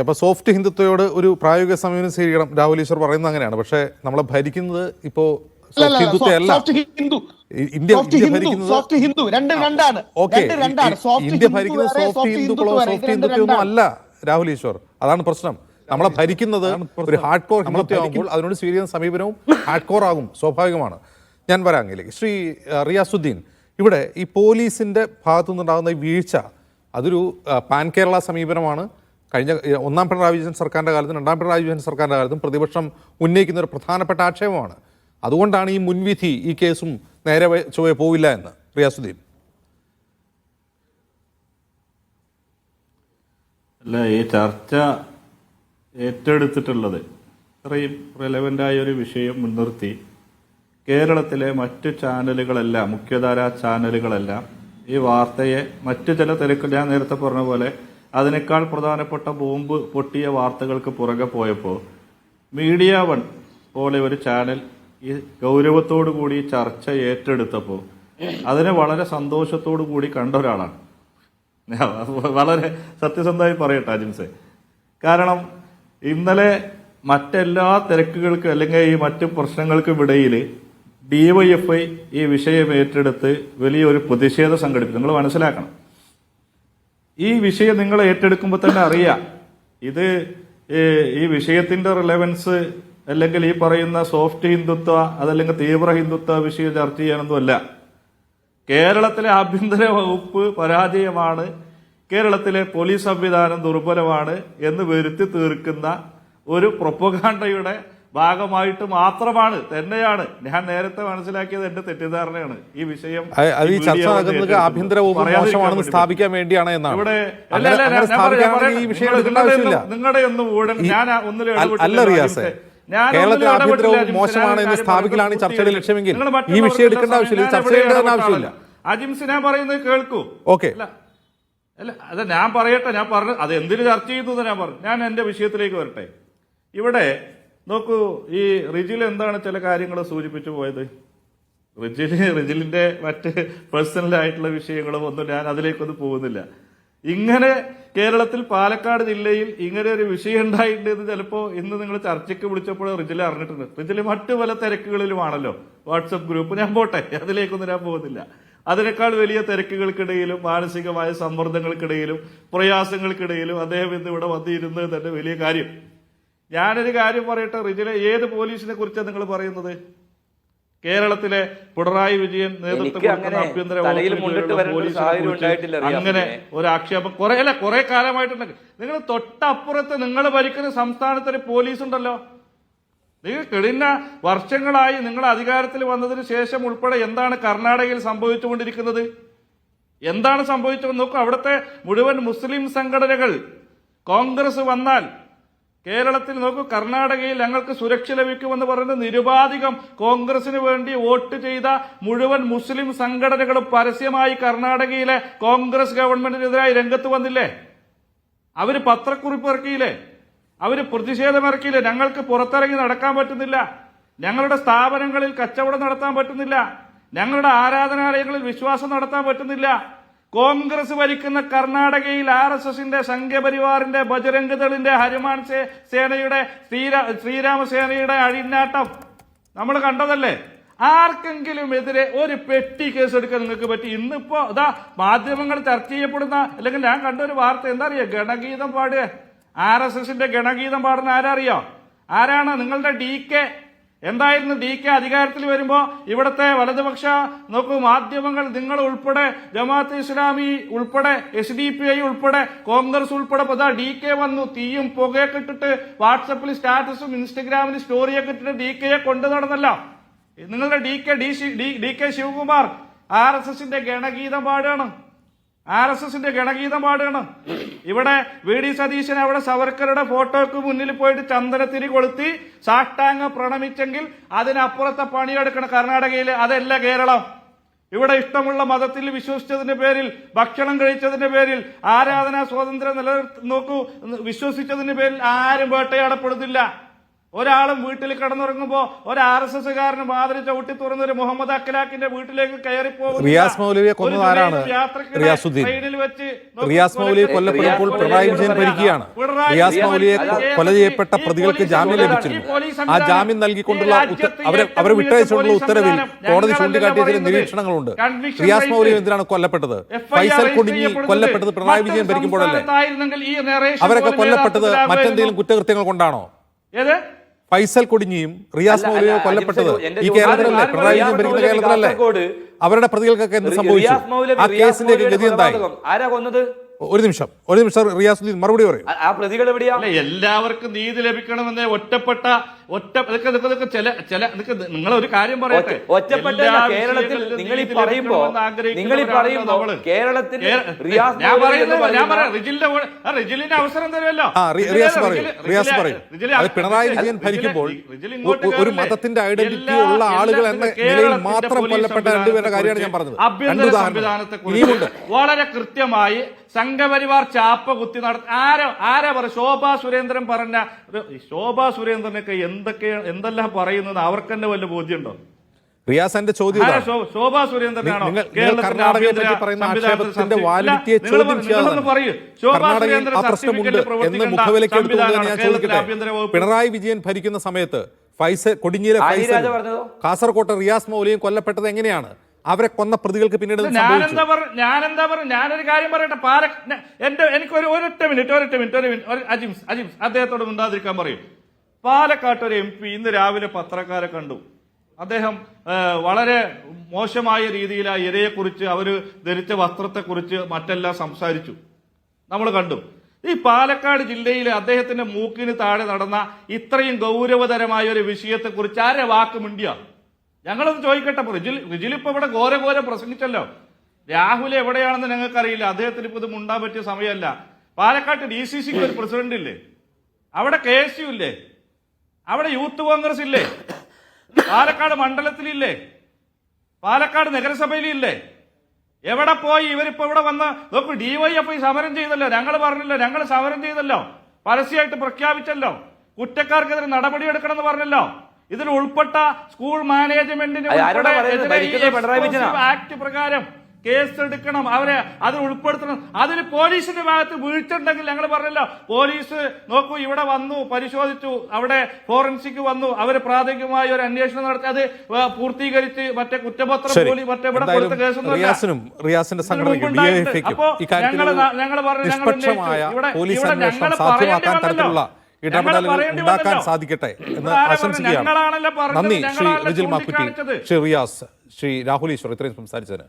അപ്പോൾ സോഫ്റ്റ് ഹിന്ദുത്വയോട് ഒരു പ്രായോഗിക സമീപനം സ്വീകരിക്കണം. രാഹുൽ ഈശ്വർ പറയുന്നത് അങ്ങനെയാണ്. പക്ഷേ നമ്മളെ ഭരിക്കുന്നത് ഇപ്പോ ഹിന്ദുത്വമല്ല, ഇന്ത്യ ഭരിക്കുന്നത് സോഫ്റ്റ് ഹിന്ദുക്കളോ സോഫ്റ്റ് ഹിന്ദുത്വമൊന്നും അല്ല രാഹുൽ ഈശ്വർ. അതാണ് പ്രശ്നം. നമ്മളെ ഭരിക്കുന്നത് ഒരു ഹാർഡ് കോർ ഹിന്ദുത്വം ആകുമ്പോൾ അതിനോട് സ്വീകരിക്കുന്ന സമീപനവും ഹാർഡ് കോർ ആകും, സ്വാഭാവികമാണ്. ഞാൻ വരാമെങ്കിലേക്ക് ശ്രീ റിയാസുദ്ദീൻ, ഇവിടെ ഈ പോലീസിന്റെ ഭാഗത്തുനിന്നുണ്ടാകുന്ന ഈ വീഴ്ച അതൊരു പാൻ കേരള സമീപനമാണ്. കഴിഞ്ഞ ഒന്നാം പിണറായി വിജയൻ സർക്കാരിൻ്റെ കാലത്തും രണ്ടാം പിണറായി വിജയൻ സർക്കാരിൻ്റെ കാലത്തും പ്രതിപക്ഷം ഉന്നയിക്കുന്ന ഒരു പ്രധാനപ്പെട്ട ആക്ഷേപമാണ്. അതുകൊണ്ടാണ് ഈ മുൻവിധി ഈ കേസും നേരെ ചൊവ്വേ പോവില്ല എന്ന്. റിയാസുദ്ദീൻ. അല്ല, ഈ ചർച്ച ഏറ്റെടുത്തിട്ടുള്ളത് ഇത്രയും റെലവൻ്റായ ഒരു വിഷയം മുൻനിർത്തി കേരളത്തിലെ മറ്റു ചാനലുകളെല്ലാം, മുഖ്യധാരാ ചാനലുകളെല്ലാം ഈ വാർത്തയെ മറ്റു ചില തിരക്ക്, ഞാൻ നേരത്തെ പറഞ്ഞ പോലെ അതിനേക്കാൾ പ്രധാനപ്പെട്ട ബോംബ് പൊട്ടിയ വാർത്തകൾക്ക് പുറകെ പോയപ്പോൾ മീഡിയ വൺ പോലെ ഒരു ചാനൽ ഈ ഗൗരവത്തോടു കൂടി ചർച്ച ഏറ്റെടുത്തപ്പോൾ അതിനെ വളരെ സന്തോഷത്തോടു കൂടി കണ്ട ഒരാളാണ്. വളരെ സത്യസന്ധമായി പറയട്ടെ അജിംസെ. കാരണം ഇന്നലെ മറ്റെല്ലാ തിരക്കുകൾക്കും അല്ലെങ്കിൽ ഈ മറ്റു പ്രശ്നങ്ങൾക്കും ഇടയിൽ DYFI ഈ വിഷയം ഏറ്റെടുത്ത് വലിയൊരു പ്രതിഷേധം സംഘടിപ്പിച്ചു. നിങ്ങൾ മനസ്സിലാക്കണം, ഈ വിഷയം നിങ്ങൾ ഏറ്റെടുക്കുമ്പോൾ തന്നെ അറിയാം ഇത് ഈ വിഷയത്തിന്റെ റിലവൻസ് അല്ലെങ്കിൽ ഈ പറയുന്ന സോഫ്റ്റ് ഹിന്ദുത്വ അതല്ലെങ്കിൽ തീവ്ര ഹിന്ദുത്വ വിഷയം ചർച്ച ചെയ്യാനൊന്നുമല്ല. കേരളത്തിലെ ആഭ്യന്തര വകുപ്പ് പരാജയമാണ്, കേരളത്തിലെ പോലീസ് സംവിധാനം ദുർബലമാണ് എന്ന് വരുത്തി തീർക്കുന്ന ഒരു പ്രൊപ്പഗാണ്ടയുടെ ഭാഗമായിട്ട് മാത്രമാണ് തന്നെയാണ് ഞാൻ നേരത്തെ മനസ്സിലാക്കിയത്. എന്റെ തെറ്റിദ്ധാരണയാണ് ഈ വിഷയം. അത് ഈ ചർച്ച നടക്കുന്നത് ആഭ്യന്തര വകുപ്പ് മോശമാണെന്ന് സ്ഥാപിക്കാൻ വേണ്ടിയാണ് എന്നാണ്. ഇവിടെ ഈ വിഷയം എടുക്കേണ്ട ആവശ്യമില്ല. നിങ്ങളുടെ ഒന്നും ഞാൻ ഒന്നിലും അല്ല റിയാസ്, കേരളത്തിൽ ആഭ്യന്തര വകുപ്പ് മോശമാണ് എന്ന് സ്ഥാപിക്കലാണ് ഈ ചർച്ചയുടെ ലക്ഷ്യമെങ്കിൽ ഈ വിഷയം എടുക്കേണ്ട ആവശ്യമില്ല, ചർച്ച ചെയ്യേണ്ട ആവശ്യമില്ല. അജിംസ് ഞാൻ പറയുന്നത് കേൾക്കൂ. ഓക്കെ, അല്ല അത് ഞാൻ പറയട്ടെ, ഞാൻ പറഞ്ഞു അത് എന്തിനു ചർച്ച ചെയ്യുന്നു ഞാൻ പറഞ്ഞു. ഞാൻ എന്റെ വിഷയത്തിലേക്ക് വരട്ടെ. ഇവിടെ നോക്കൂ, ഈ റിജിൽ എന്താണ് ചില കാര്യങ്ങൾ സൂചിപ്പിച്ചു പോയത്. റിജിലിന്റെ മറ്റ് പേഴ്സണൽ ആയിട്ടുള്ള വിഷയങ്ങളും ഒന്നും ഞാൻ അതിലേക്കൊന്നും പോകുന്നില്ല. ഇങ്ങനെ കേരളത്തിൽ പാലക്കാട് ജില്ലയിൽ ഇങ്ങനെ ഒരു വിഷയം ഉണ്ടായിട്ടുണ്ട് ചിലപ്പോ ഇന്ന് നിങ്ങൾ ചർച്ചയ്ക്ക് വിളിച്ചപ്പോൾ റിജിൽ അറിഞ്ഞിട്ടുണ്ട്. റിജിൽ മറ്റു പല തിരക്കുകളിലുമാണല്ലോ, വാട്സപ്പ് ഗ്രൂപ്പ്. ഞാൻ പോട്ടെ, അതിലേക്കൊന്നും ഞാൻ പോകുന്നില്ല. അതിനേക്കാൾ വലിയ തിരക്കുകൾക്കിടയിലും മാനസികമായ സമ്മർദ്ദങ്ങൾക്കിടയിലും പ്രയാസങ്ങൾക്കിടയിലും അദ്ദേഹം ഇന്ന് ഇവിടെ വന്നിരുന്നത് തന്നെ വലിയ കാര്യം. ഞാനൊരു കാര്യം പറയട്ടെ, റിജിലെ ഏത് പോലീസിനെ കുറിച്ചാണ് നിങ്ങൾ പറയുന്നത്? കേരളത്തിലെ പിണറായി വിജയൻ നേതൃത്വം കൊടുക്കുന്ന ആഭ്യന്തര വകുപ്പിൽ അങ്ങനെ ഒരു ആക്ഷേപം കുറെ കാലമായിട്ടുണ്ടെങ്കിൽ നിങ്ങൾ തൊട്ടപ്പുറത്ത് നിങ്ങൾ ഭരിക്കുന്ന സംസ്ഥാനത്തൊരു പോലീസ് ഉണ്ടല്ലോ. നിങ്ങൾ കഴിഞ്ഞ വർഷങ്ങളായി നിങ്ങൾ അധികാരത്തിൽ വന്നതിന് ശേഷം ഉൾപ്പെടെ എന്താണ് കർണാടകയിൽ സംഭവിച്ചുകൊണ്ടിരിക്കുന്നത്? എന്താണ് സംഭവിച്ചത് നോക്കൂ. അവിടുത്തെ മുഴുവൻ മുസ്ലിം സംഘടനകൾ കോൺഗ്രസ് വന്നാൽ കേരളത്തിൽ നോക്കൂ, കർണാടകയിൽ ഞങ്ങൾക്ക് സുരക്ഷ ലഭിക്കുമെന്ന് പറയുന്നത് നിരുപാധികം കോൺഗ്രസിന് വേണ്ടി വോട്ട് ചെയ്ത മുഴുവൻ മുസ്ലിം സംഘടനകളും പരസ്യമായി കർണാടകയിലെ കോൺഗ്രസ് ഗവൺമെന്റിനെതിരായി രംഗത്ത് വന്നില്ലേ? അവര് പത്രക്കുറിപ്പ് ഇറക്കിയില്ലേ? അവര് പ്രതിഷേധമിറക്കിയില്ലേ? ഞങ്ങൾക്ക് പുറത്തിറങ്ങി നടക്കാൻ പറ്റുന്നില്ല, ഞങ്ങളുടെ സ്ഥാപനങ്ങളിൽ കച്ചവടം നടത്താൻ പറ്റുന്നില്ല, ഞങ്ങളുടെ ആരാധനാലയങ്ങളിൽ വിശ്വാസം നടത്താൻ പറ്റുന്നില്ല. കോൺഗ്രസ് ഭരിക്കുന്ന കർണാടകയിൽ RSSന്റെ സംഘപരിവാറിന്റെ ബജരംഗ് ദളിന്റെ ഹനുമാൻ സേനയുടെ ശ്രീരാമസേനയുടെ അഴിഞ്ഞാട്ടം നമ്മൾ കണ്ടതല്ലേ? ആർക്കെങ്കിലും എതിരെ ഒരു പെട്ടി കേസ് എടുക്കാൻ നിങ്ങൾക്ക് പറ്റി? ഇന്നിപ്പോ അതാ മാധ്യമങ്ങൾ ചർച്ച ചെയ്യപ്പെടുന്ന, അല്ലെങ്കിൽ ഞാൻ കണ്ട ഒരു വാർത്ത എന്താ അറിയോ, ഗണഗീതം പാടുക, RSSന്റെ ഗണഗീതം പാടുന്ന ആരറിയോ? ആരാണ്? നിങ്ങളുടെ DK. എന്തായിരുന്നു DK അധികാരത്തിൽ വരുമ്പോ ഇവിടുത്തെ വലതുപക്ഷ നോക്കൂ മാധ്യമങ്ങൾ, നിങ്ങൾ ഉൾപ്പെടെ ജമാഅത്തെ ഇസ്ലാമി ഉൾപ്പെടെ SDPI ഉൾപ്പെടെ കോൺഗ്രസ് ഉൾപ്പെടെ DK വന്നു, തീയും പുകയൊക്കെ ഇട്ടിട്ട് വാട്സപ്പിൽ സ്റ്റാറ്റസും ഇൻസ്റ്റഗ്രാമിൽ സ്റ്റോറിയൊക്കെ ഇട്ടിട്ട് DKയെ കൊണ്ടു നടന്നല്ലോ. നിങ്ങളുടെ DK ശിവകുമാർ RSSന്റെ ഗണഗീതം പാടുകയാണ്. ഇവിടെ VD സതീശൻ അവിടെ സവർക്കറുടെ ഫോട്ടോക്ക് മുന്നിൽ പോയിട്ട് ചന്ദനത്തിരി കൊളുത്തി സാഷ്ടാംഗ പ്രണമിച്ചെങ്കിൽ അതിനപ്പുറത്തെ പണിയെടുക്കണം കർണാടകയിൽ. അതല്ല കേരളം. ഇവിടെ ഇഷ്ടമുള്ള മതത്തിൽ വിശ്വസിച്ചതിന്റെ പേരിൽ, ഭക്ഷണം കഴിച്ചതിന്റെ പേരിൽ, ആരാധനാ സ്വാതന്ത്ര്യം നോക്കൂ വിശ്വസിച്ചതിന്റെ പേരിൽ ആരും വേട്ടയാടപ്പെടുന്നില്ല. ഒരാളും വീട്ടിൽ കിടന്നുറങ്ങുമ്പോ ഒരു RSSകാരന് മാതിരി ചവിട്ടി തുറന്നൊരു മുഹമ്മദ് അഖ്ലാഖിന്റെ വീട്ടിലേക്ക് കയറി പോകുന്ന റിയാസ് മൗലവിയെ കൊന്നത് ആരാണ്? റിയാസുദ്ദീൻ. റിയാസ് മൗലവിയെ കൊല്ലപ്പെടുമ്പോൾ പിണറായി വിജയൻ ഭരിക്കുകയാണ്. റിയാസ് മൗലവിയെ കൊല ചെയ്യപ്പെട്ട പ്രതികൾക്ക് ജാമ്യം ലഭിച്ചിരുന്നു. ആ ജാമ്യം നൽകിക്കൊണ്ടുള്ള അവരെ വിട്ടയച്ചുകൊണ്ടുള്ള ഉത്തരവിൽ കോടതി ചൂണ്ടിക്കാട്ടിയ ചില നിരീക്ഷണങ്ങളുണ്ട്. റിയാസ് മൗലവി എന്തിനാണ് കൊല്ലപ്പെട്ടത്? ഫൈസൽ കൊടിഞ്ഞി കൊല്ലപ്പെട്ടത് പിണറായി വിജയൻ ഭരിക്കുമ്പോഴല്ലേ? അവരൊക്കെ കൊല്ലപ്പെട്ടത് മറ്റെന്തെങ്കിലും കുറ്റകൃത്യങ്ങൾ കൊണ്ടാണോ? ഫൈസൽ കൊടിഞ്ഞിയും റിയാസ് മൗലവിയോ കൊല്ലപ്പെട്ടത് ഈ കേരളത്തിലല്ലേ? പിണറായി വിജയൻ ഭരിക്കുന്ന കേരളത്തിലല്ലേ? അവരുടെ പ്രതികൾക്കൊക്കെ എന്ത് സംഭവിച്ചു? ആ കേസിന്റെ ഗതി എന്തായി? ആരാ കൊന്നത്? ഒരു നിമിഷം റിയാസുദ്ദീൻ മറുപടി പറയും. ആ പ്രതികൾ എവിടെയാ? എല്ലാവർക്കും നീതി ലഭിക്കണമെന്ന് ഒറ്റപ്പെട്ട നിങ്ങൾ ഒരു കാര്യം പറയട്ടെ. ഒറ്റപ്പെട്ട കേരളത്തിൽ നിങ്ങൾ ഈ പറയുമ്പോ കേരളത്തിൽ റിജിലിന്റെ അവസരം തരുമല്ലോ. പിണറായി വിജയൻ ഭരിക്കുമ്പോൾ ഒരു മതത്തിന്റെ ഐഡന്റിറ്റി ഉള്ള ആളുകൾ എന്ന നിലയിൽ മാത്രം കൊല്ലപ്പെട്ട രണ്ടുപേരുടെ കാര്യമാണ് ഞാൻ പറഞ്ഞത്. ആഭ്യന്തര സംവിധാനത്തെ കുറിച്ച് വളരെ കൃത്യമായി സംഘപരിവാർ ചാപ്പ കുത്തി ആരാ പറ? ശോഭാ സുരേന്ദ്രൻ പറഞ്ഞ ശോഭാ സുരേന്ദ്രനൊക്കെ എന്തെല്ലാം പറയുന്നത് അവർക്ക് തന്നെ വല്ല ബോധ്യമുണ്ടോ? റിയാസ് എന്റെ ചോദ്യം ശോഭാ സുരേന്ദ്രനാണോ കർണാടകയെ പറ്റി പറയുന്ന ആക്ഷേപത്തിന്റെ വാലിഡിറ്റിയെ ചോദ്യം ചെയ്യാതെ കർണാടകയിൽ ആ പ്രശ്നമുണ്ട് എന്ന് മുഖവിലയ്ക്ക് എടുത്തുകൊണ്ട് ഞാൻ ചോദിക്കട്ടെ, പിണറായി വിജയൻ ഭരിക്കുന്ന സമയത്ത് കൊടിഞ്ഞിയിലെ ഫൈസൽ, കാസർകോട്ടെ റിയാസ് മൗലവിയും കൊല്ലപ്പെട്ടത് എങ്ങനെയാണ്? അവരെ കൊന്ന പ്രതികൾക്ക് പിന്നീട് ഞാനൊരു കാര്യം പറയട്ടെ. എനിക്ക് ഒരൊറ്റ മിനിറ്റ് അജിംസ് അദ്ദേഹത്തോട് മിണ്ടാതിരിക്കാൻ പറയും. പാലക്കാട്ട് ഒരു MP ഇന്ന് രാവിലെ പത്രക്കാരെ കണ്ടു. അദ്ദേഹം വളരെ മോശമായ രീതിയിൽ ആ ഇരയെക്കുറിച്ച്, അവര് ധരിച്ച വസ്ത്രത്തെക്കുറിച്ച് മറ്റെല്ലാം സംസാരിച്ചു. നമ്മൾ കണ്ടു. ഈ പാലക്കാട് ജില്ലയിലെ അദ്ദേഹത്തിന്റെ മൂക്കിന് താഴെ നടന്ന ഇത്രയും ഗൗരവതരമായ ഒരു വിഷയത്തെക്കുറിച്ച് ആരെ വാക്ക് മിണ്ടിയ? ഞങ്ങളൊന്ന് ചോദിക്കട്ടെ. റിജിൽ ഇപ്പൊ ഇവിടെ ഘോര പ്രസംഗിച്ചല്ലോ. രാഹുൽ എവിടെയാണെന്ന് ഞങ്ങൾക്കറിയില്ല. അദ്ദേഹത്തിന് ഇപ്പൊ ഇത് മുണ്ടാൻ പറ്റിയ സമയമല്ല. പാലക്കാട്ട് DCCക്ക് ഒരു പ്രസിഡന്റ് ഇല്ലേ? അവിടെ KSU ഇല്ലേ? അവിടെ യൂത്ത് കോൺഗ്രസ് ഇല്ലേ? പാലക്കാട് മണ്ഡലത്തിലില്ലേ? പാലക്കാട് നഗരസഭയിലില്ലേ? എവിടെ പോയി ഇവരിപ്പോ ഇവിടെ വന്ന് നോക്കൂ. DYFI സമരം ചെയ്തല്ലോ. ഞങ്ങൾ പറഞ്ഞല്ലോ, ഞങ്ങൾ സമരം ചെയ്തല്ലോ, പരസ്യമായിട്ട് പ്രഖ്യാപിച്ചല്ലോ, കുറ്റക്കാർക്കെതിരെ നടപടിയെടുക്കണമെന്ന് പറഞ്ഞല്ലോ. ഇതിൽ ഉൾപ്പെട്ട സ്കൂൾ മാനേജ്മെന്റിന് ആക്ട് പ്രകാരം കേസ് എടുക്കണം, അവരെ അതിൽ ഉൾപ്പെടുത്തണം. അതിന് പോലീസിന്റെ ഭാഗത്ത് വീഴ്ച ഉണ്ടെങ്കിൽ ഞങ്ങൾ പറഞ്ഞല്ലോ, പോലീസ് നോക്കൂ ഇവിടെ വന്നു, പരിശോധിച്ചു, അവിടെ ഫോറൻസിക് വന്നു, അവർ പ്രാഥമികമായ ഒരു അന്വേഷണം നടത്തി അത് പൂർത്തീകരിച്ച് മറ്റേ കുറ്റപത്രം പോലും മറ്റേ ഇവിടെ കൊടുത്ത കേസൊന്നും ഉണ്ടാക്കാൻ സാധിക്കട്ടെ എന്ന് ആശംസിക്കുകയാണ്. നന്ദി ശ്രീ റിജിൽ മാക്കുറ്റി, ശ്രീ റിയാസ്, ശ്രീ രാഹുൽ ഈശ്വർ ഇത്രയും സംസാരിച്ചതിന്.